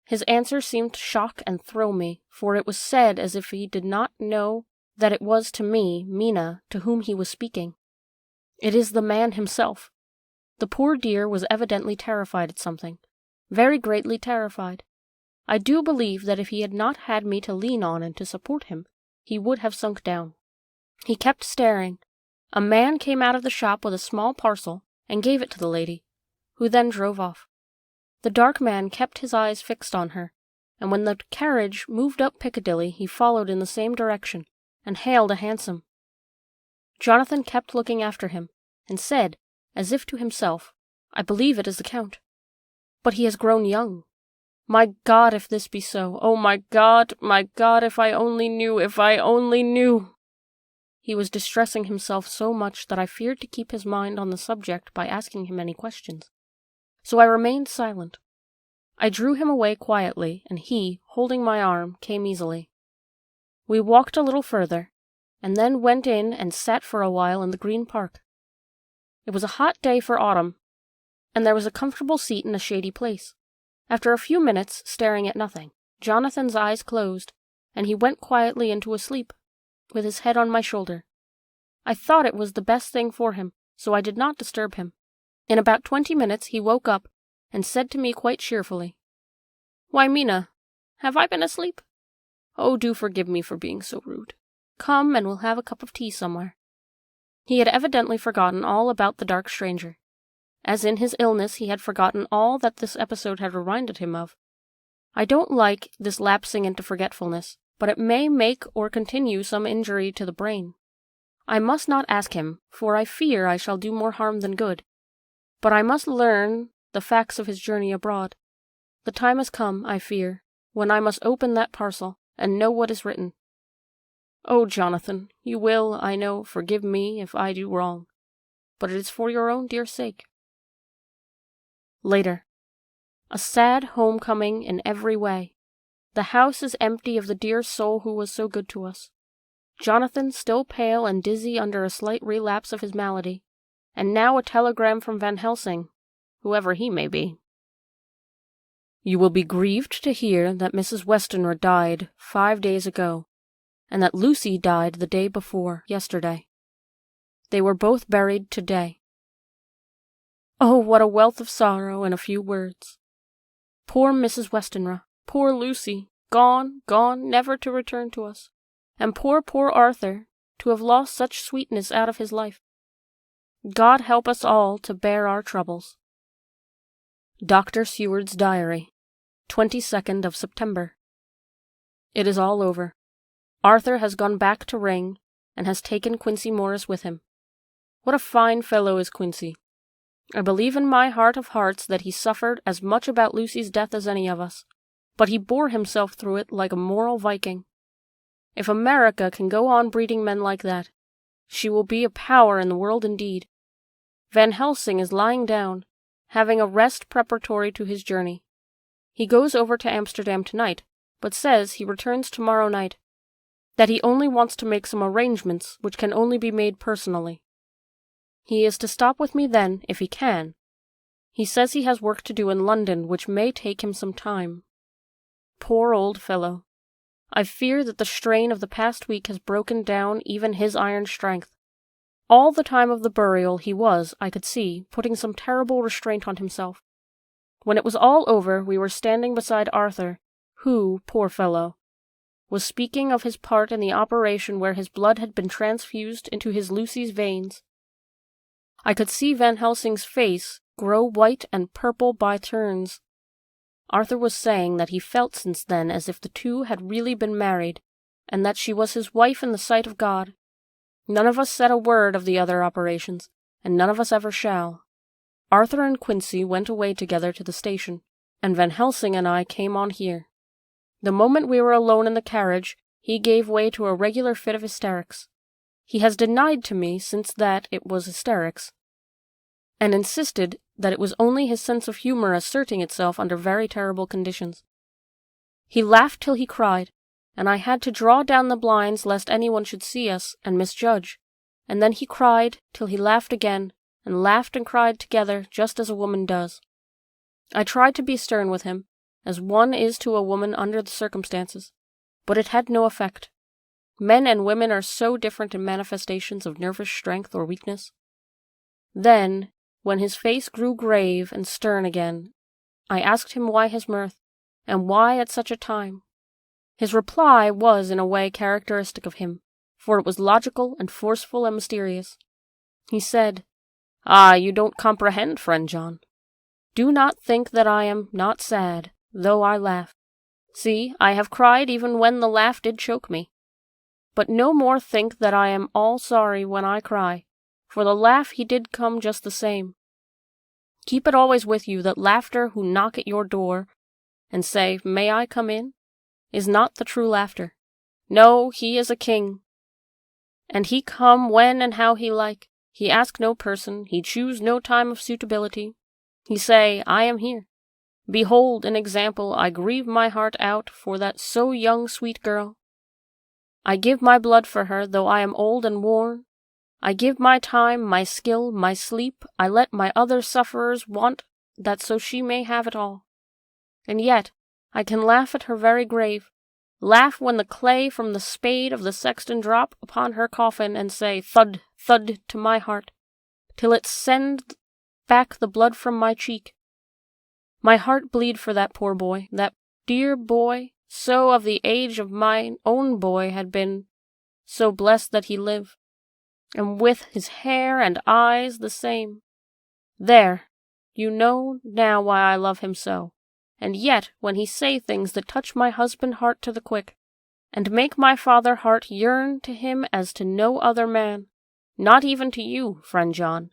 His answer seemed to shock and throw me, for it was said as if he did not know that it was to me, Mina, to whom he was speaking. "It is the man himself." The poor dear was evidently terrified at something, very greatly terrified. I do believe that if he had not had me to lean on and to support him, he would have sunk down. He kept staring. A man came out of the shop with a small parcel and gave it to the lady, who then drove off. The dark man kept his eyes fixed on her, and when the carriage moved up Piccadilly he followed in the same direction, and hailed a hansom. Jonathan kept looking after him, and said, as if to himself, "I believe it is the Count. But he has grown young. My God, if this be so! Oh, my God, if I only knew, if I only knew!" He was distressing himself so much that I feared to keep his mind on the subject by asking him any questions. So I remained silent. I drew him away quietly, and he, holding my arm, came easily. We walked a little further, and then went in and sat for a while in the Green Park. It was a hot day for autumn, and there was a comfortable seat in a shady place. After a few minutes, staring at nothing, Jonathan's eyes closed, and he went quietly into a sleep, with his head on my shoulder. I thought it was the best thing for him, so I did not disturb him. In about 20 minutes he woke up, and said to me quite cheerfully, "Why, Mina, have I been asleep? Oh, do forgive me for being so rude. Come, and we'll have a cup of tea somewhere." He had evidently forgotten all about the dark stranger. As in his illness he had forgotten all that this episode had reminded him of. I don't like this lapsing into forgetfulness, but it may make or continue some injury to the brain. I must not ask him, for I fear I shall do more harm than good, But I must learn the facts of his journey abroad. The time has come, I fear, when I must open that parcel and know what is written. Oh, Jonathan, you will, I know, forgive me if I do wrong, but it is for your own dear sake. Later. A sad homecoming in every way. The house is empty of the dear soul who was so good to us. Jonathan still pale and dizzy under a slight relapse of his malady, and now a telegram from Van Helsing, whoever he may be. You will be grieved to hear that Mrs. Westenra died 5 days ago, and that Lucy died the day before yesterday. They were both buried today. Oh, what a wealth of sorrow in a few words. Poor Mrs. Westenra, poor Lucy, gone, never to return to us, and poor Arthur, to have lost such sweetness out of his life. God help us all to bear our troubles. Dr. Seward's Diary, 22nd of September. It is all over. Arthur has gone back to Ring, and has taken Quincy Morris with him. What a fine fellow is Quincy! I believe in my heart of hearts that he suffered as much about Lucy's death as any of us, but he bore himself through it like a moral Viking. If America can go on breeding men like that, she will be a power in the world indeed. Van Helsing is lying down, having a rest preparatory to his journey. He goes over to Amsterdam tonight, but says he returns tomorrow night, that he only wants to make some arrangements which can only be made personally. He is to stop with me then, if he can. He says he has work to do in London which may take him some time. Poor old fellow. I fear that the strain of the past week has broken down even his iron strength. All the time of the burial he was, I could see, putting some terrible restraint on himself. When it was all over, we were standing beside Arthur, who, poor fellow, was speaking of his part in the operation where his blood had been transfused into his Lucy's veins. I could see Van Helsing's face grow white and purple by turns. Arthur was saying that he felt since then as if the two had really been married, and that she was his wife in the sight of God. None of us said a word of the other operations, and none of us ever shall. Arthur and Quincy went away together to the station, and Van Helsing and I came on here. The moment we were alone in the carriage, he gave way to a regular fit of hysterics. He has denied to me since that it was hysterics, and insisted that it was only his sense of humor asserting itself under very terrible conditions. He laughed till he cried, and I had to draw down the blinds lest anyone should see us and misjudge, and then he cried till he laughed again, and laughed and cried together just as a woman does. I tried to be stern with him, as one is to a woman under the circumstances, but it had no effect. Men and women are so different in manifestations of nervous strength or weakness. Then, when his face grew grave and stern again, I asked him why his mirth, and why at such a time. His reply was in a way characteristic of him, for it was logical and forceful and mysterious. He said, "Ah, you don't comprehend, friend John. Do not think that I am not sad, though I laugh. See, I have cried even when the laugh did choke me. But no more think that I am all sorry when I cry, for the laugh he did come just the same. Keep it always with you that laughter who knock at your door and say, 'May I come in?' is not the true laughter. No, he is a king. And he come when and how he like. He ask no person, he choose no time of suitability. He say, 'I am here. Behold an example, I grieve my heart out for that so young sweet girl. I give my blood for her, though I am old and worn. I give my time, my skill, my sleep, I let my other sufferers want, that so she may have it all. And yet I can laugh at her very grave, laugh when the clay from the spade of the sexton drop upon her coffin, and say, thud, thud, to my heart, till it send back the blood from my cheek. My heart bleed for that poor boy, that dear boy, so of the age of mine own boy had been, so blessed that he live, and with his hair and eyes the same. There, you know now why I love him so, and yet when he say things that touch my husband heart to the quick, and make my father heart yearn to him as to no other man, not even to you, friend John,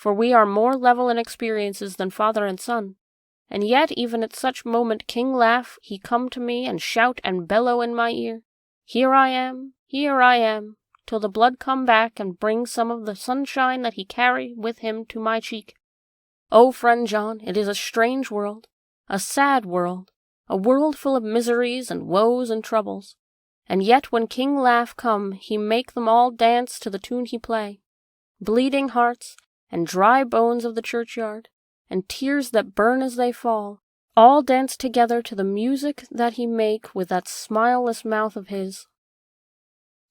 for we are more level in experiences than father and son. And yet even at such moment King Laugh he come to me and shout and bellow in my ear, here I am, till the blood come back and bring some of the sunshine that he carry with him to my cheek. Oh, friend John, it is a strange world, a sad world, a world full of miseries and woes and troubles. And yet when King Laugh come, he make them all dance to the tune he play. Bleeding hearts, and dry bones of the churchyard, and tears that burn as they fall, all dance together to the music that he make with that smileless mouth of his.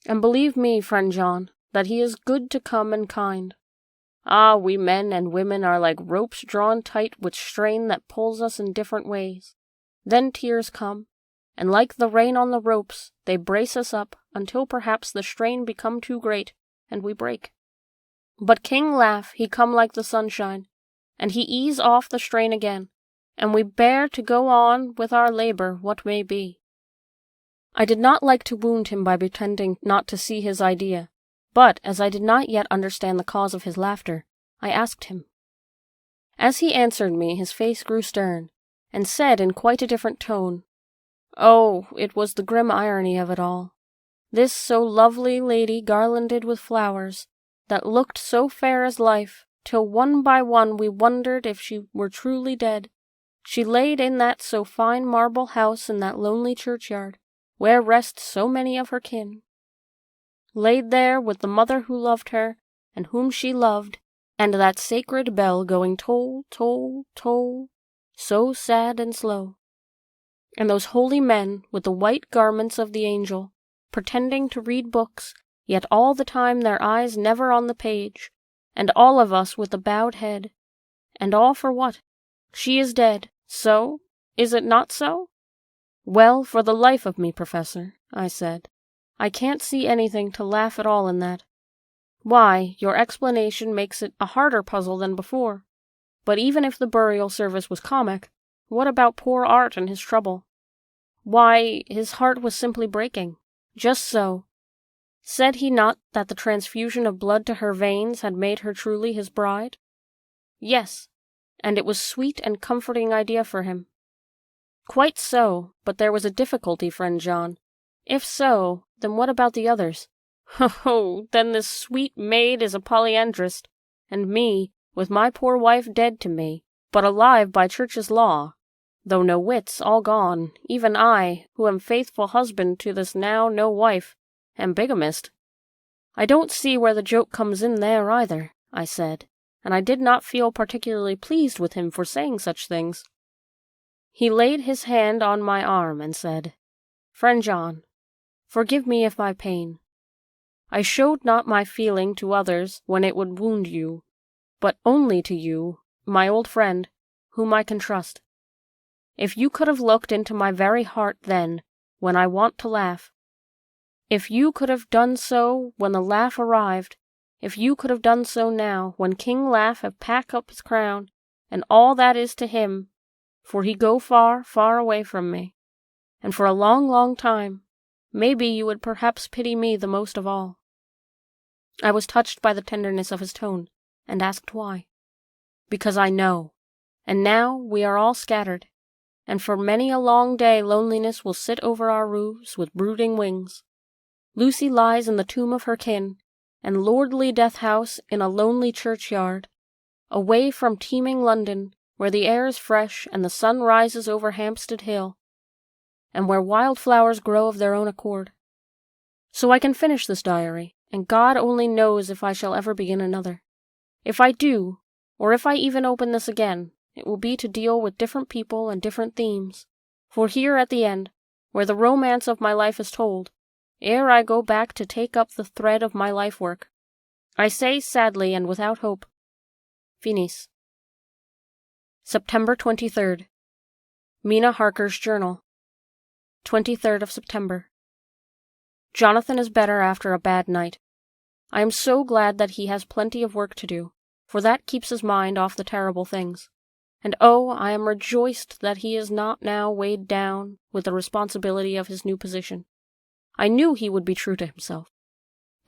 And believe me, friend John, that he is good to come and kind. Ah, we men and women are like ropes drawn tight with strain that pulls us in different ways. Then tears come, and like the rain on the ropes, they brace us up until perhaps the strain become too great, and we break. But King Laugh he come like the sunshine, and he ease off the strain again, and we bear to go on with our labor what may be. I did not like to wound him by pretending not to see his idea, but as I did not yet understand the cause of his laughter, I asked him. As he answered me, his face grew stern, and said in quite a different tone, "Oh, it was the grim irony of it all. This so lovely lady garlanded with flowers, that looked so fair as life, till one by one we wondered if she were truly dead. She laid in that so fine marble house in that lonely churchyard, where rest so many of her kin. Laid there with the mother who loved her, and whom she loved, and that sacred bell going toll, toll, toll, so sad and slow. And those holy men with the white garments of the angel, pretending to read books, yet all the time their eyes never on the page, and all of us with a bowed head. And all for what? She is dead. So? Is it not so? Well, for the life of me, Professor, I said, I can't see anything to laugh at all in that. Why, your explanation makes it a harder puzzle than before. But even if the burial service was comic, what about poor Art and his trouble? Why, his heart was simply breaking. Just so. Said he not that the transfusion of blood to her veins had made her truly his bride? Yes, and it was sweet and comforting idea for him. Quite so, but there was a difficulty, friend John. If so, then what about the others? Ho, then this sweet maid is a polyandrist, and me, with my poor wife dead to me, but alive by church's law, though no wits, all gone, even I, who am faithful husband to this now no wife, am bigamist. I don't see where the joke comes in there either, I said, and I did not feel particularly pleased with him for saying such things. He laid his hand on my arm and said, Friend John, forgive me if I pain. I showed not my feeling to others when it would wound you, but only to you, my old friend, whom I can trust. If you could have looked into my very heart then, when I want to laugh, if you could have done so when the laugh arrived, if you could have done so now, when King Laugh have packed up his crown, and all that is to him, for he go far, far away from me, and for a long, long time, maybe you would perhaps pity me the most of all. I was touched by the tenderness of his tone, and asked why. Because I know, and now we are all scattered, and for many a long day loneliness will sit over our roofs with brooding wings. Lucy lies in the tomb of her kin, and lordly Death House in a lonely churchyard, away from teeming London, where the air is fresh and the sun rises over Hampstead Hill, and where wild flowers grow of their own accord. So I can finish this diary, and God only knows if I shall ever begin another. If I do, or if I even open this again, it will be to deal with different people and different themes, for here at the end, where the romance of my life is told, ere I go back to take up the thread of my life work, I say sadly and without hope, Finis. September 23rd. Mina Harker's Journal. 23rd of September. Jonathan is better after a bad night. I am so glad that he has plenty of work to do, for that keeps his mind off the terrible things. And oh, I am rejoiced that he is not now weighed down with the responsibility of his new position. I knew he would be true to himself.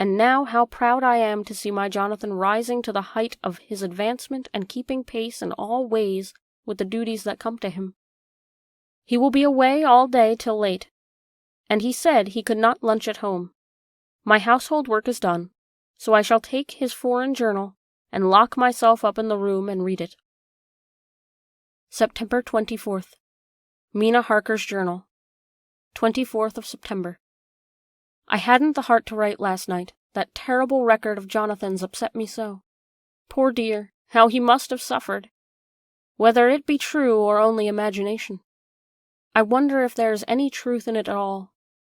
And now how proud I am to see my Jonathan rising to the height of his advancement and keeping pace in all ways with the duties that come to him. He will be away all day till late, and he said he could not lunch at home. My household work is done, so I shall take his foreign journal and lock myself up in the room and read it. September 24th. Mina Harker's Journal. 24th of September. I hadn't the heart to write last night. That terrible record of Jonathan's upset me so. Poor dear, how he must have suffered. Whether it be true or only imagination. I wonder if there's any truth in it at all.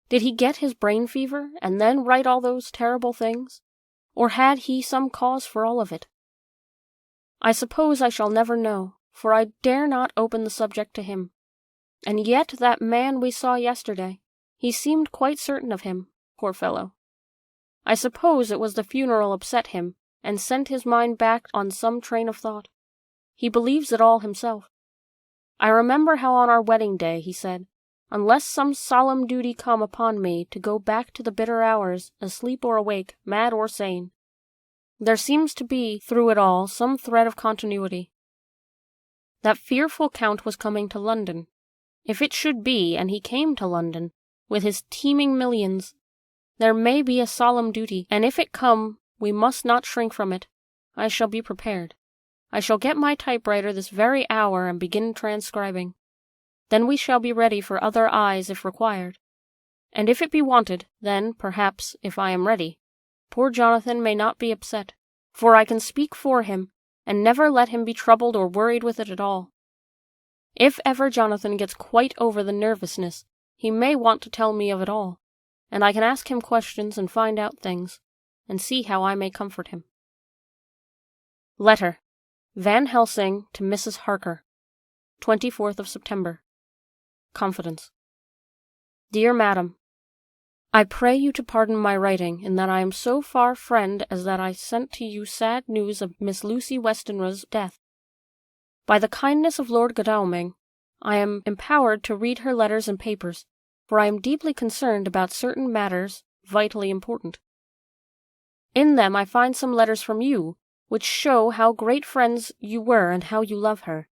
Did he get his brain fever and then write all those terrible things? Or had he some cause for all of it? I suppose I shall never know, for I dare not open the subject to him. And yet that man we saw yesterday, he seemed quite certain of him, poor fellow. I suppose it was the funeral upset him, and sent his mind back on some train of thought. He believes it all himself. I remember how on our wedding day he said, "Unless some solemn duty come upon me to go back to the bitter hours, asleep or awake, mad or sane." There seems to be, through it all, some thread of continuity. That fearful Count was coming to London. If it should be, and he came to London, with his teeming millions, there may be a solemn duty, and if it come, we must not shrink from it. I shall be prepared. I shall get my typewriter this very hour and begin transcribing. Then we shall be ready for other eyes if required. And if it be wanted, then, perhaps, if I am ready, poor Jonathan may not be upset, for I can speak for him, and never let him be troubled or worried with it at all. If ever Jonathan gets quite over the nervousness, he may want to tell me of it all, and I can ask him questions and find out things, and see how I may comfort him. Letter. Van Helsing to Mrs. Harker. 24th of September. Confidence. Dear Madam, I pray you to pardon my writing, in that I am so far friend as that I sent to you sad news of Miss Lucy Westenra's death. By the kindness of Lord Godalming, I am empowered to read her letters and papers, for I am deeply concerned about certain matters vitally important. In them I find some letters from you, which show how great friends you were and how you love her.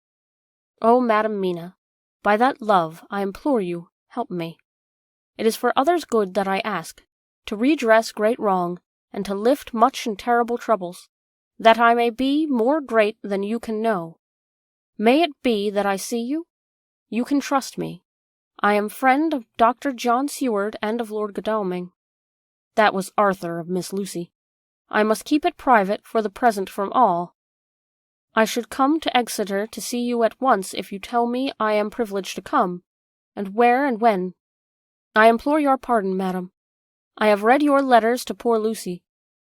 O Madam Mina, by that love, I implore you, help me. It is for others' good that I ask, to redress great wrong, and to lift much and terrible troubles, that I may be more great than you can know. May it be that I see you? You can trust me. I am friend of Dr. John Seward and of Lord Godalming. That was Arthur of Miss Lucy. I must keep it private for the present from all. I should come to Exeter to see you at once if you tell me I am privileged to come, and where and when. I implore your pardon, madam. I have read your letters to poor Lucy,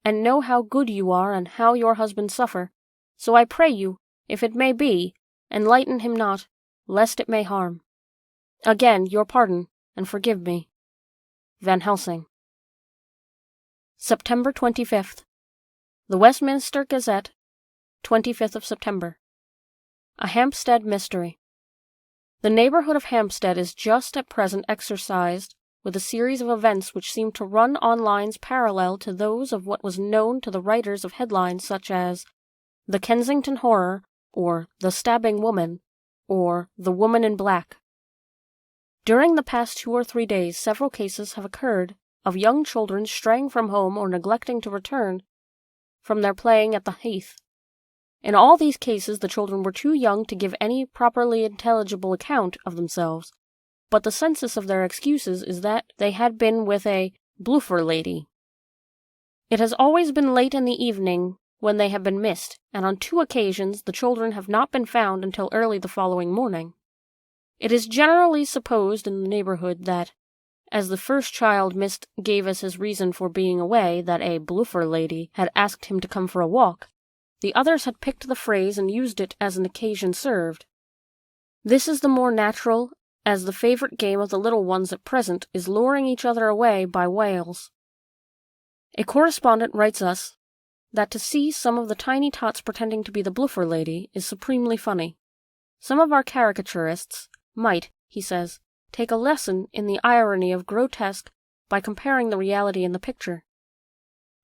and know how good you are and how your husband suffer, so I pray you, if it may be, enlighten him not, lest it may harm. Again, your pardon, and forgive me. Van Helsing. September 25th. The Westminster Gazette, 25th of September. A Hampstead Mystery. The neighborhood of Hampstead is just at present exercised with a series of events which seem to run on lines parallel to those of what was known to the writers of headlines such as The Kensington Horror, or The Stabbing Woman, or The Woman in Black. During the past 2 or 3 days several cases have occurred of young children straying from home or neglecting to return from their playing at the heath. In all these cases the children were too young to give any properly intelligible account of themselves, but the census of their excuses is that they had been with a bloofer lady. It has always been late in the evening when they have been missed, and on 2 occasions the children have not been found until early the following morning. It is generally supposed in the neighborhood that, as the first child missed gave as his reason for being away that a bloofer lady had asked him to come for a walk, the others had picked the phrase and used it as an occasion served. This is the more natural, as the favorite game of the little ones at present is luring each other away by wails. A correspondent writes us that to see some of the tiny tots pretending to be the bloofer lady is supremely funny. Some of our caricaturists might, he says, take a lesson in the irony of grotesque by comparing the reality and the picture.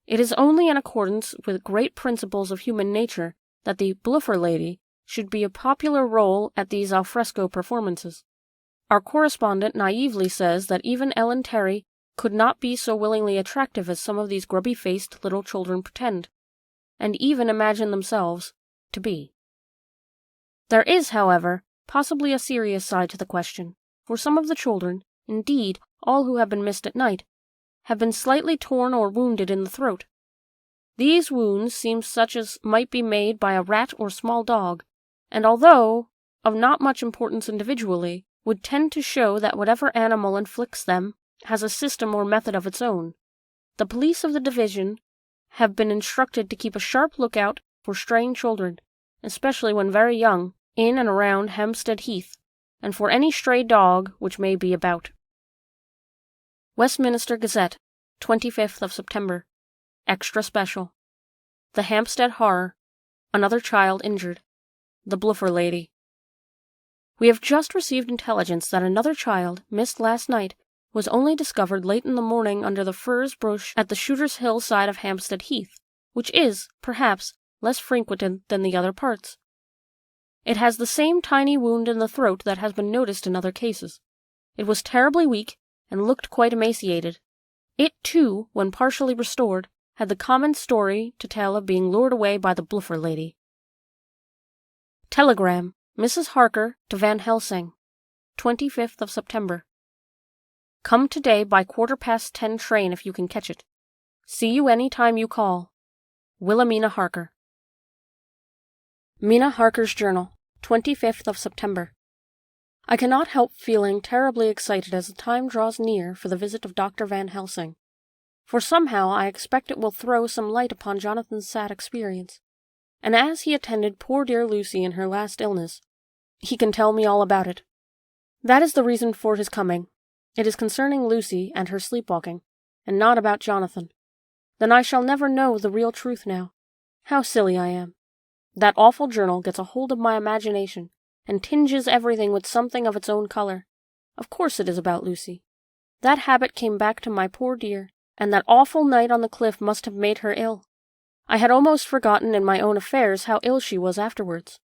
It is only in accordance with great principles of human nature that the Bluffer Lady should be a popular role at these alfresco performances. Our correspondent naively says that even Ellen Terry could not be so willingly attractive as some of these grubby-faced little children pretend, and even imagine themselves to be. There is, however, possibly a serious side to the question, for some of the children, indeed all who have been missed at night, have been slightly torn or wounded in the throat. These wounds seem such as might be made by a rat or small dog, and although of not much importance individually, would tend to show that whatever animal inflicts them has a system or method of its own. The police of the division have been instructed to keep a sharp lookout for straying children, especially when very young, in and around Hampstead Heath, and for any stray dog which may be about. Westminster Gazette, 25th of September. Extra Special. The Hampstead Horror. Another child injured. The Bluffer Lady. We have just received intelligence that another child, missed last night, was only discovered late in the morning under the furze bush at the Shooter's Hill side of Hampstead Heath, which is, perhaps, less frequented than the other parts. It has the same tiny wound in the throat that has been noticed in other cases. It was terribly weak, and looked quite emaciated. It, too, when partially restored, had the common story to tell of being lured away by the Bluffer Lady. Telegram, Mrs. Harker to Van Helsing, 25th of September. Come today by 10:15 train if you can catch it. See you any time you call. Wilhelmina Harker. Mina Harker's Journal, 25th of September. I cannot help feeling terribly excited as the time draws near for the visit of Dr. Van Helsing, for somehow I expect it will throw some light upon Jonathan's sad experience, and as he attended poor dear Lucy in her last illness, he can tell me all about it. That is the reason for his coming. It is concerning Lucy and her sleepwalking, and not about Jonathan. Then I shall never know the real truth now. How silly I am. That awful journal gets a hold of my imagination, and tinges everything with something of its own color. Of course it is about Lucy. That habit came back to my poor dear, and that awful night on the cliff must have made her ill. I had almost forgotten in my own affairs how ill she was afterwards.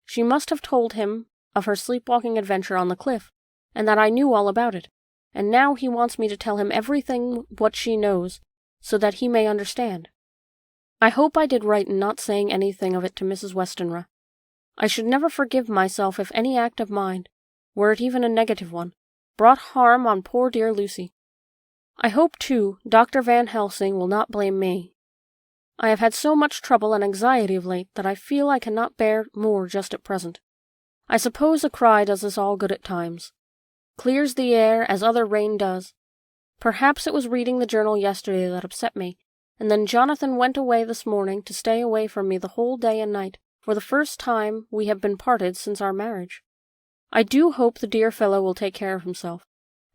She must have told him of her sleepwalking adventure on the cliff, and that I knew all about it, and now he wants me to tell him everything what she knows, so that he may understand. I hope I did right in not saying anything of it to Mrs. Westenra. I should never forgive myself if any act of mine, were it even a negative one, brought harm on poor dear Lucy. I hope, too, Dr. Van Helsing will not blame me. I have had so much trouble and anxiety of late that I feel I cannot bear more just at present. I suppose a cry does us all good at times. Clears the air as other rain does. Perhaps it was reading the journal yesterday that upset me, and then Jonathan went away this morning to stay away from me the whole day and night, for the first time we have been parted since our marriage. I do hope the dear fellow will take care of himself,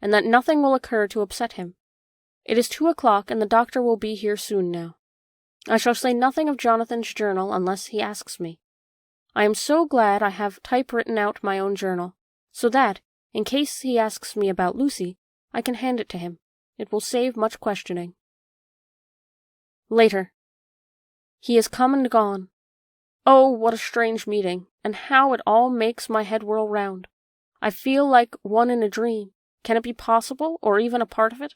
and that nothing will occur to upset him. It is 2:00, and the doctor will be here soon now. I shall say nothing of Jonathan's journal unless he asks me. I am so glad I have typewritten out my own journal, so that, in case he asks me about Lucy, I can hand it to him. It will save much questioning. Later. He is come and gone. Oh, what a strange meeting, and how it all makes my head whirl round. I feel like one in a dream. Can it be possible, or even a part of it?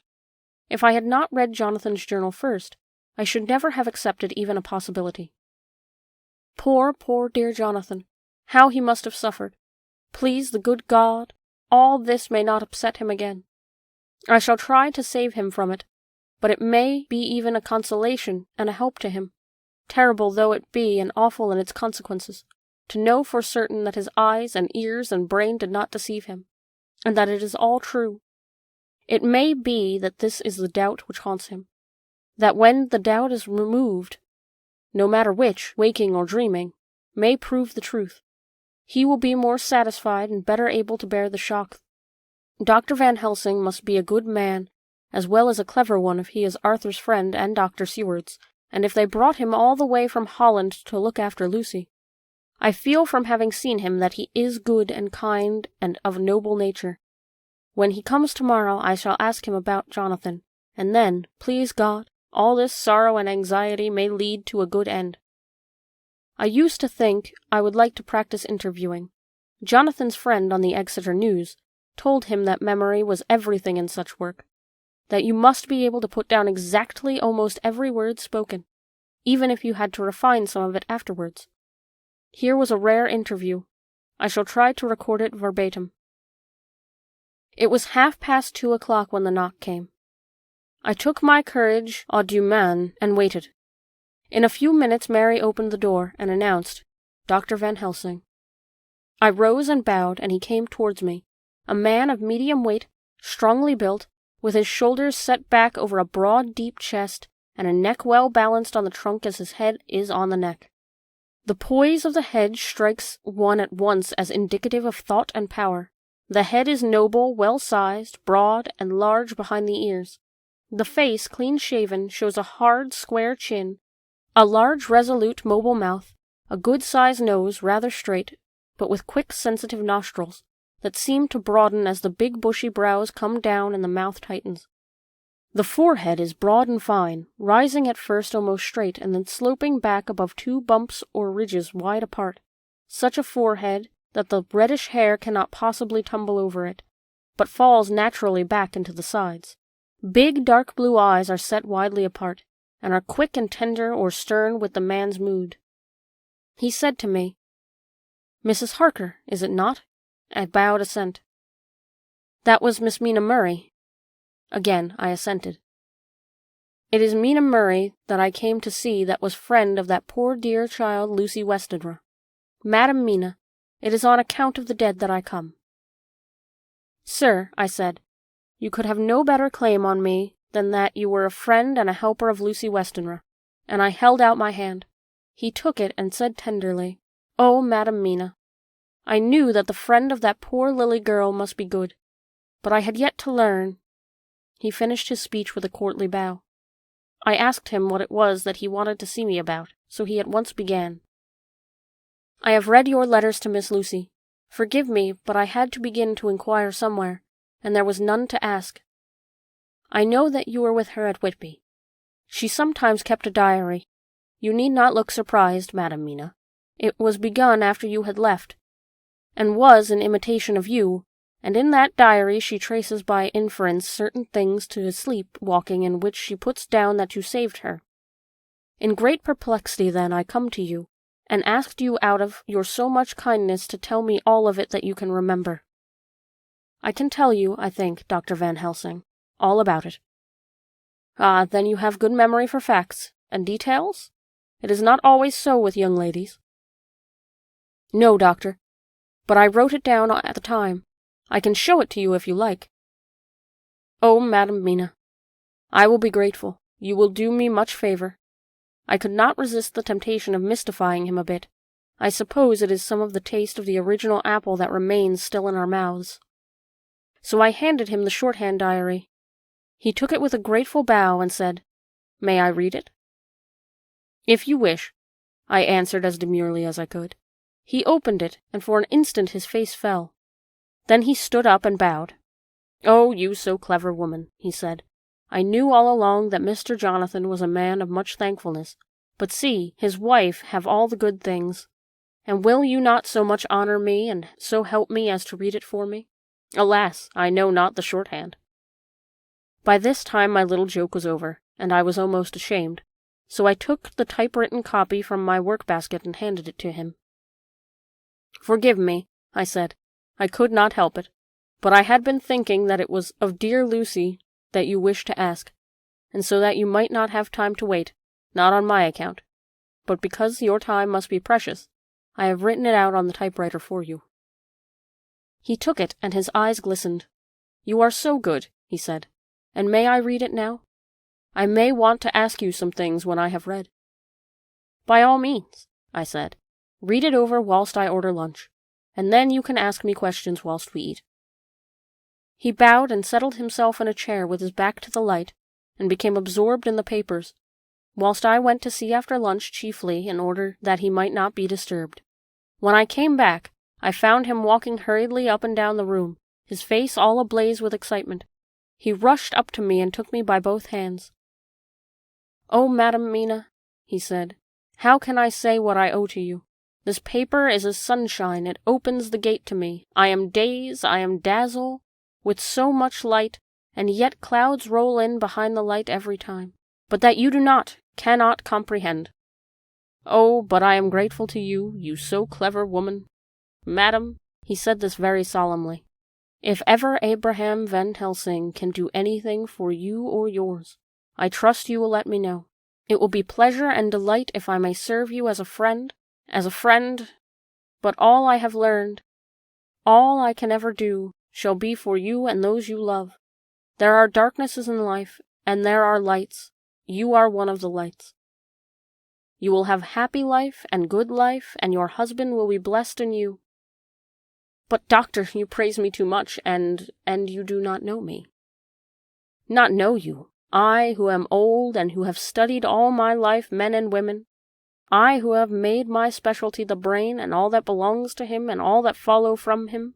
If I had not read Jonathan's journal first, I should never have accepted even a possibility. Poor, poor dear Jonathan, how he must have suffered. Please the good God, all this may not upset him again. I shall try to save him from it, but it may be even a consolation and a help to him, terrible though it be and awful in its consequences, to know for certain that his eyes and ears and brain did not deceive him, and that it is all true. It may be that this is the doubt which haunts him, that when the doubt is removed, no matter which, waking or dreaming, may prove the truth, he will be more satisfied and better able to bear the shock. Dr. Van Helsing must be a good man, as well as a clever one if he is Arthur's friend and Dr. Seward's, and if they brought him all the way from Holland to look after Lucy. I feel from having seen him that he is good and kind and of noble nature. When he comes tomorrow I shall ask him about Jonathan, and then, please God, all this sorrow and anxiety may lead to a good end. I used to think I would like to practice interviewing. Jonathan's friend on the Exeter News told him that memory was everything in such work, that you must be able to put down exactly almost every word spoken, even if you had to refine some of it afterwards. Here was a rare interview. I shall try to record it verbatim. It was 2:30 when the knock came. I took my courage au deux mains and waited. In a few minutes Mary opened the door and announced, "Dr. Van Helsing." I rose and bowed, and he came towards me, a man of medium weight, strongly built, with his shoulders set back over a broad, deep chest, and a neck well balanced on the trunk as his head is on the neck. The poise of the head strikes one at once as indicative of thought and power. The head is noble, well-sized, broad, and large behind the ears. The face, clean-shaven, shows a hard, square chin, a large, resolute, mobile mouth, a good-sized nose, rather straight, but with quick, sensitive nostrils, that seem to broaden as the big bushy brows come down and the mouth tightens. The forehead is broad and fine, rising at first almost straight and then sloping back above two bumps or ridges wide apart, such a forehead that the reddish hair cannot possibly tumble over it, but falls naturally back into the sides. Big dark blue eyes are set widely apart, and are quick and tender or stern with the man's mood. He said to me, "Mrs. Harker, is it not?" I bowed assent. "That was Miss Mina Murray." Again I assented. "It is Mina Murray that I came to see, that was friend of that poor dear child Lucy Westenra. Madam Mina, it is on account of the dead that I come." "Sir," I said, "you could have no better claim on me than that you were a friend and a helper of Lucy Westenra." And I held out my hand. He took it and said tenderly, "Oh, Madam Mina, I knew that the friend of that poor Lily girl must be good, but I had yet to learn—" He finished his speech with a courtly bow. I asked him what it was that he wanted to see me about, so he at once began. "I have read your letters to Miss Lucy. Forgive me, but I had to begin to inquire somewhere, and there was none to ask. I know that you were with her at Whitby. She sometimes kept a diary. You need not look surprised, Madam Mina. It was begun after you had left, and was in imitation of you, and in that diary she traces by inference certain things to a sleep-walking in which she puts down that you saved her. In great perplexity, then, I come to you, and asked you out of your so much kindness to tell me all of it that you can remember. I can tell you, I think, Dr. Van Helsing, all about it." "Ah, then you have good memory for facts, and details? It is not always so with young ladies." "No, doctor, but I wrote it down at the time. I can show it to you if you like." "Oh, Madam Mina, I will be grateful. You will do me much favor. I could not resist the temptation of mystifying him a bit. I suppose it is some of the taste of the original apple that remains still in our mouths." So I handed him the shorthand diary. He took it with a grateful bow and said, "May I read it?" "If you wish," I answered as demurely as I could. He opened it, and for an instant his face fell. Then he stood up and bowed. "Oh, you so clever woman," he said. "I knew all along that Mr. Jonathan was a man of much thankfulness. But see, his wife have all the good things. And will you not so much honor me, and so help me as to read it for me? Alas, I know not the shorthand." By this time my little joke was over, and I was almost ashamed, so I took the typewritten copy from my work-basket and handed it to him. "Forgive me," I said. "I could not help it, but I had been thinking that it was of dear Lucy that you wished to ask, and so that you might not have time to wait, not on my account, but because your time must be precious, I have written it out on the typewriter for you." He took it, and his eyes glistened. "You are so good," he said. "And may I read it now? I may want to ask you some things when I have read." "By all means," I said. "Read it over whilst I order lunch, and then you can ask me questions whilst we eat." He bowed and settled himself in a chair with his back to the light, and became absorbed in the papers, whilst I went to see after lunch chiefly in order that he might not be disturbed. When I came back, I found him walking hurriedly up and down the room, his face all ablaze with excitement. He rushed up to me and took me by both hands. "Oh, Madam Mina," he said, "how can I say what I owe to you? This paper is as sunshine, it opens the gate to me. I am dazed, I am dazzled, with so much light, and yet clouds roll in behind the light every time. But that you do not, cannot comprehend. Oh, but I am grateful to you, you so clever woman. Madam," he said this very solemnly, "if ever Abraham Van Helsing can do anything for you or yours, I trust you will let me know. It will be pleasure and delight if I may serve you as a friend, but all I have learned, all I can ever do, shall be for you and those you love. There are darknesses in life, and there are lights. You are one of the lights. You will have happy life and good life, and your husband will be blessed in you. But, doctor, you praise me too much, and you do not know me." "Not know you? I, who am old, and who have studied all my life men and women, I, who have made my specialty the brain, and all that belongs to him, and all that follow from him.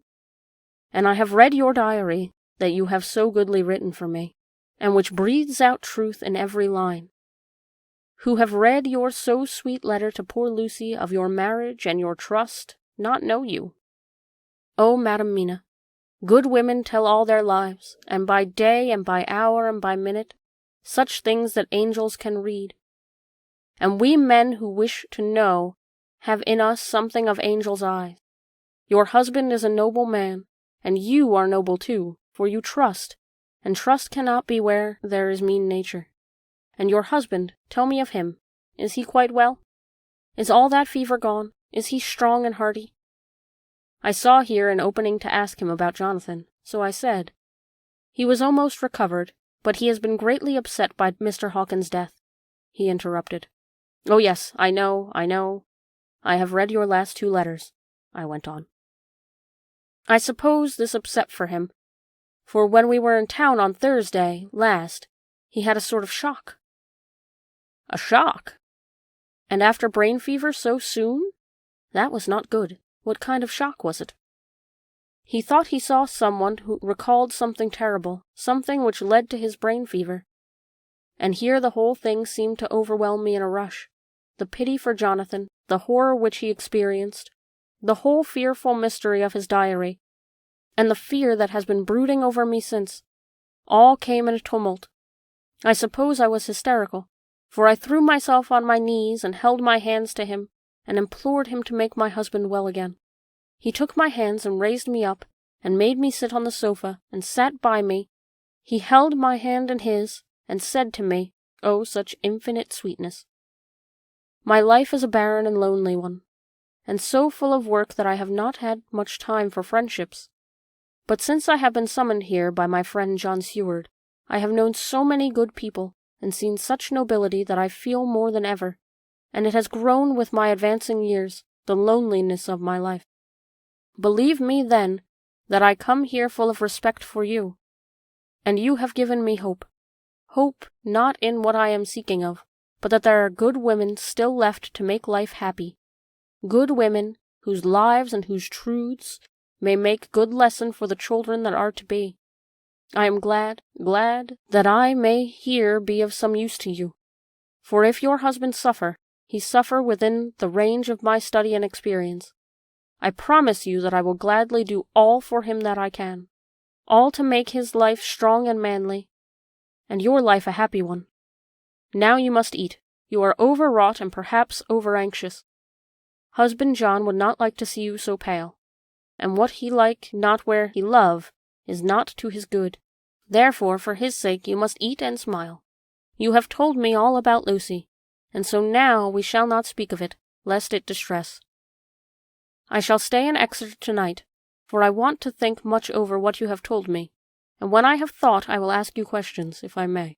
And I have read your diary, that you have so goodly written for me, and which breathes out truth in every line. Who have read your so sweet letter to poor Lucy of your marriage and your trust, not know you. Oh, Madam Mina, good women tell all their lives, and by day and by hour and by minute, such things that angels can read. And we men who wish to know have in us something of angels' eyes. Your husband is a noble man, and you are noble too, for you trust, and trust cannot be where there is mean nature. And your husband, tell me of him. Is he quite well? Is all that fever gone? Is he strong and hearty?" I saw here an opening to ask him about Jonathan, so I said, "He was almost recovered, but he has been greatly upset by Mr. Hawkins's death." He interrupted. "Oh yes, I know. I have read your last 2 letters," I went on. "I suppose this upset for him, for when we were in town on Thursday last, he had a sort of shock." "A shock? And after brain fever so soon? That was not good. What kind of shock was it?" "He thought he saw someone who recalled something terrible, something which led to his brain fever. And here the whole thing seemed to overwhelm me in a rush. The pity for Jonathan, the horror which he experienced, the whole fearful mystery of his diary, and the fear that has been brooding over me since, all came in a tumult. I suppose I was hysterical, for I threw myself on my knees and held my hands to him, and implored him to make my husband well again. He took my hands and raised me up, and made me sit on the sofa, and sat by me. He held my hand in his, and said to me, oh, such infinite sweetness, "My life is a barren and lonely one, and so full of work that I have not had much time for friendships. But since I have been summoned here by my friend John Seward, I have known so many good people, and seen such nobility that I feel more than ever, and it has grown with my advancing years, the loneliness of my life. Believe me, then, that I come here full of respect for you, and you have given me hope. Hope not in what I am seeking of, but that there are good women still left to make life happy. Good women, whose lives and whose truths may make good lesson for the children that are to be. I am glad that I may here be of some use to you. For if your husband suffer, he suffer within the range of my study and experience. I promise you that I will gladly do all for him that I can, all to make his life strong and manly, and your life a happy one. Now you must eat. You are overwrought and perhaps over-anxious. Husband John would not like to see you so pale, and what he like not where he love is not to his good. Therefore, for his sake, you must eat and smile. You have told me all about Lucy, and so now we shall not speak of it, lest it distress. I shall stay in Exeter tonight, for I want to think much over what you have told me, and when I have thought I will ask you questions, if I may.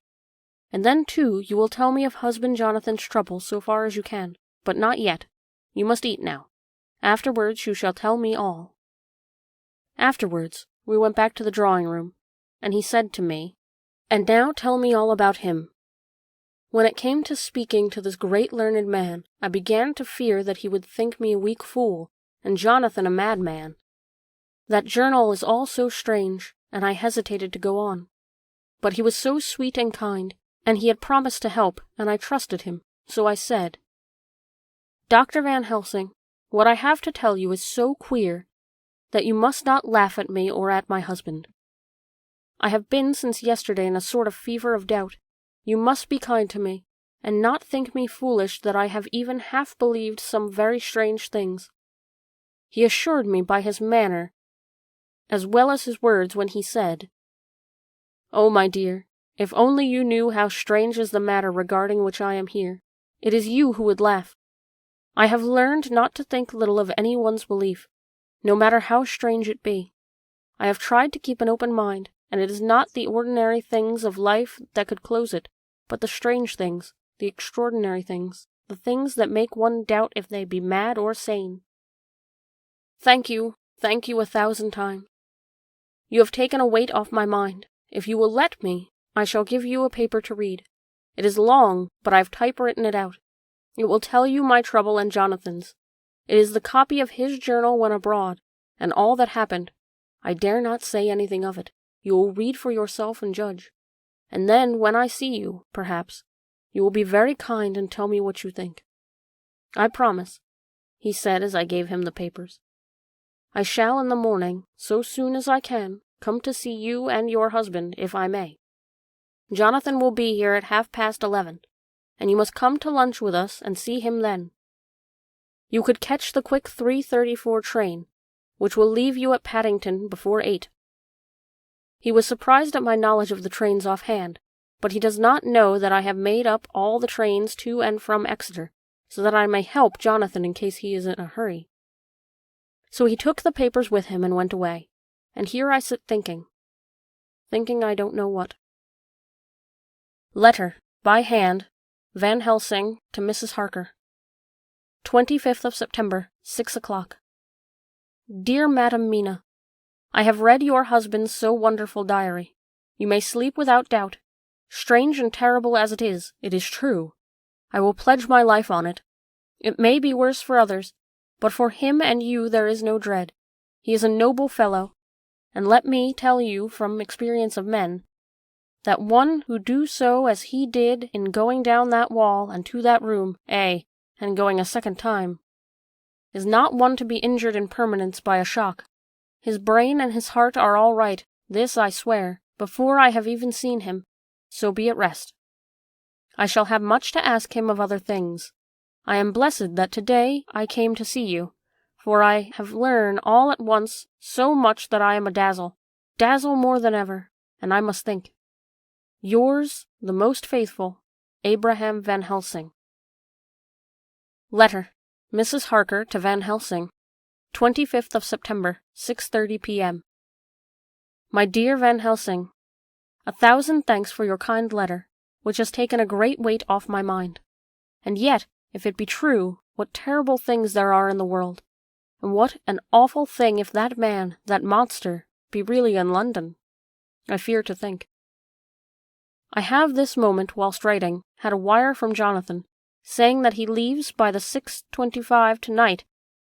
And then, too, you will tell me of husband Jonathan's trouble so far as you can, but not yet. You must eat now. Afterwards you shall tell me all." Afterwards we went back to the drawing-room, and he said to me, "And now tell me all about him." When it came to speaking to this great learned man, I began to fear that he would think me a weak fool, and Jonathan a madman. That journal is all so strange, and I hesitated to go on. But he was so sweet and kind, and he had promised to help, and I trusted him, so I said, "Dr. Van Helsing, what I have to tell you is so queer that you must not laugh at me or at my husband. I have been since yesterday in a sort of fever of doubt. You must be kind to me, and not think me foolish that I have even half believed some very strange things." He assured me by his manner, as well as his words, when he said, "Oh, my dear, if only you knew how strange is the matter regarding which I am here, it is you who would laugh. I have learned not to think little of any one's belief, no matter how strange it be. I have tried to keep an open mind, and it is not the ordinary things of life that could close it, but the strange things, the extraordinary things, the things that make one doubt if they be mad or sane. Thank you 1,000 times. You have taken a weight off my mind. If you will let me, I shall give you a paper to read. It is long, but I have typewritten it out. It will tell you my trouble and Jonathan's. It is the copy of his journal when abroad, and all that happened. I dare not say anything of it. You will read for yourself and judge. And then, when I see you, perhaps, you will be very kind and tell me what you think. I promise," he said as I gave him the papers. "I shall in the morning, so soon as I can, come to see you and your husband, if I may. Jonathan will be here at 11:30, and you must come to lunch with us and see him then. You could catch the quick 3:34 train, which will leave you at Paddington before 8. He was surprised at my knowledge of the trains offhand, but he does not know that I have made up all the trains to and from Exeter, so that I may help Jonathan in case he is in a hurry. So he took the papers with him and went away, and here I sit thinking I don't know what. Letter, by hand, Van Helsing to Mrs. Harker. 25th of September, 6 o'clock. Dear Madam Mina, I have read your husband's so wonderful diary. You may sleep without doubt. Strange and terrible as it is true. I will pledge my life on it. It may be worse for others, but for him and you there is no dread. He is a noble fellow, and let me tell you from experience of men, that one who do so as he did in going down that wall and to that room, and going a second time, is not one to be injured in permanence by a shock. His brain and his heart are all right, this I swear, before I have even seen him, so be at rest. I shall have much to ask him of other things. I am blessed that today I came to see you, for I have learned all at once so much that I am a dazzle more than ever, and I must think. Yours, the most faithful, Abraham Van Helsing. Letter, Mrs. Harker to Van Helsing, 25th of September, 6:30 p.m. My dear Van Helsing, 1,000 thanks for your kind letter, which has taken a great weight off my mind. And yet, if it be true, what terrible things there are in the world, and what an awful thing if that man, that monster, be really in London. I fear to think. I have this moment, whilst writing, had a wire from Jonathan, saying that he leaves by the 6:25 tonight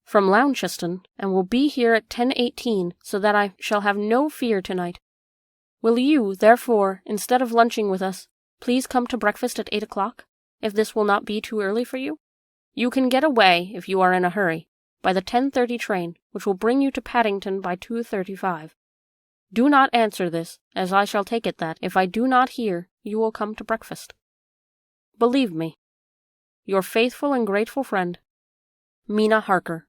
from Launceston, and will be here at 10:18, so that I shall have no fear tonight. Will you, therefore, instead of lunching with us, please come to breakfast at 8 o'clock, if this will not be too early for you? You can get away, if you are in a hurry, by the 10:30 train, which will bring you to Paddington by 2:35. Do not answer this, as I shall take it that, if I do not hear, you will come to breakfast. Believe me, your faithful and grateful friend, Mina Harker.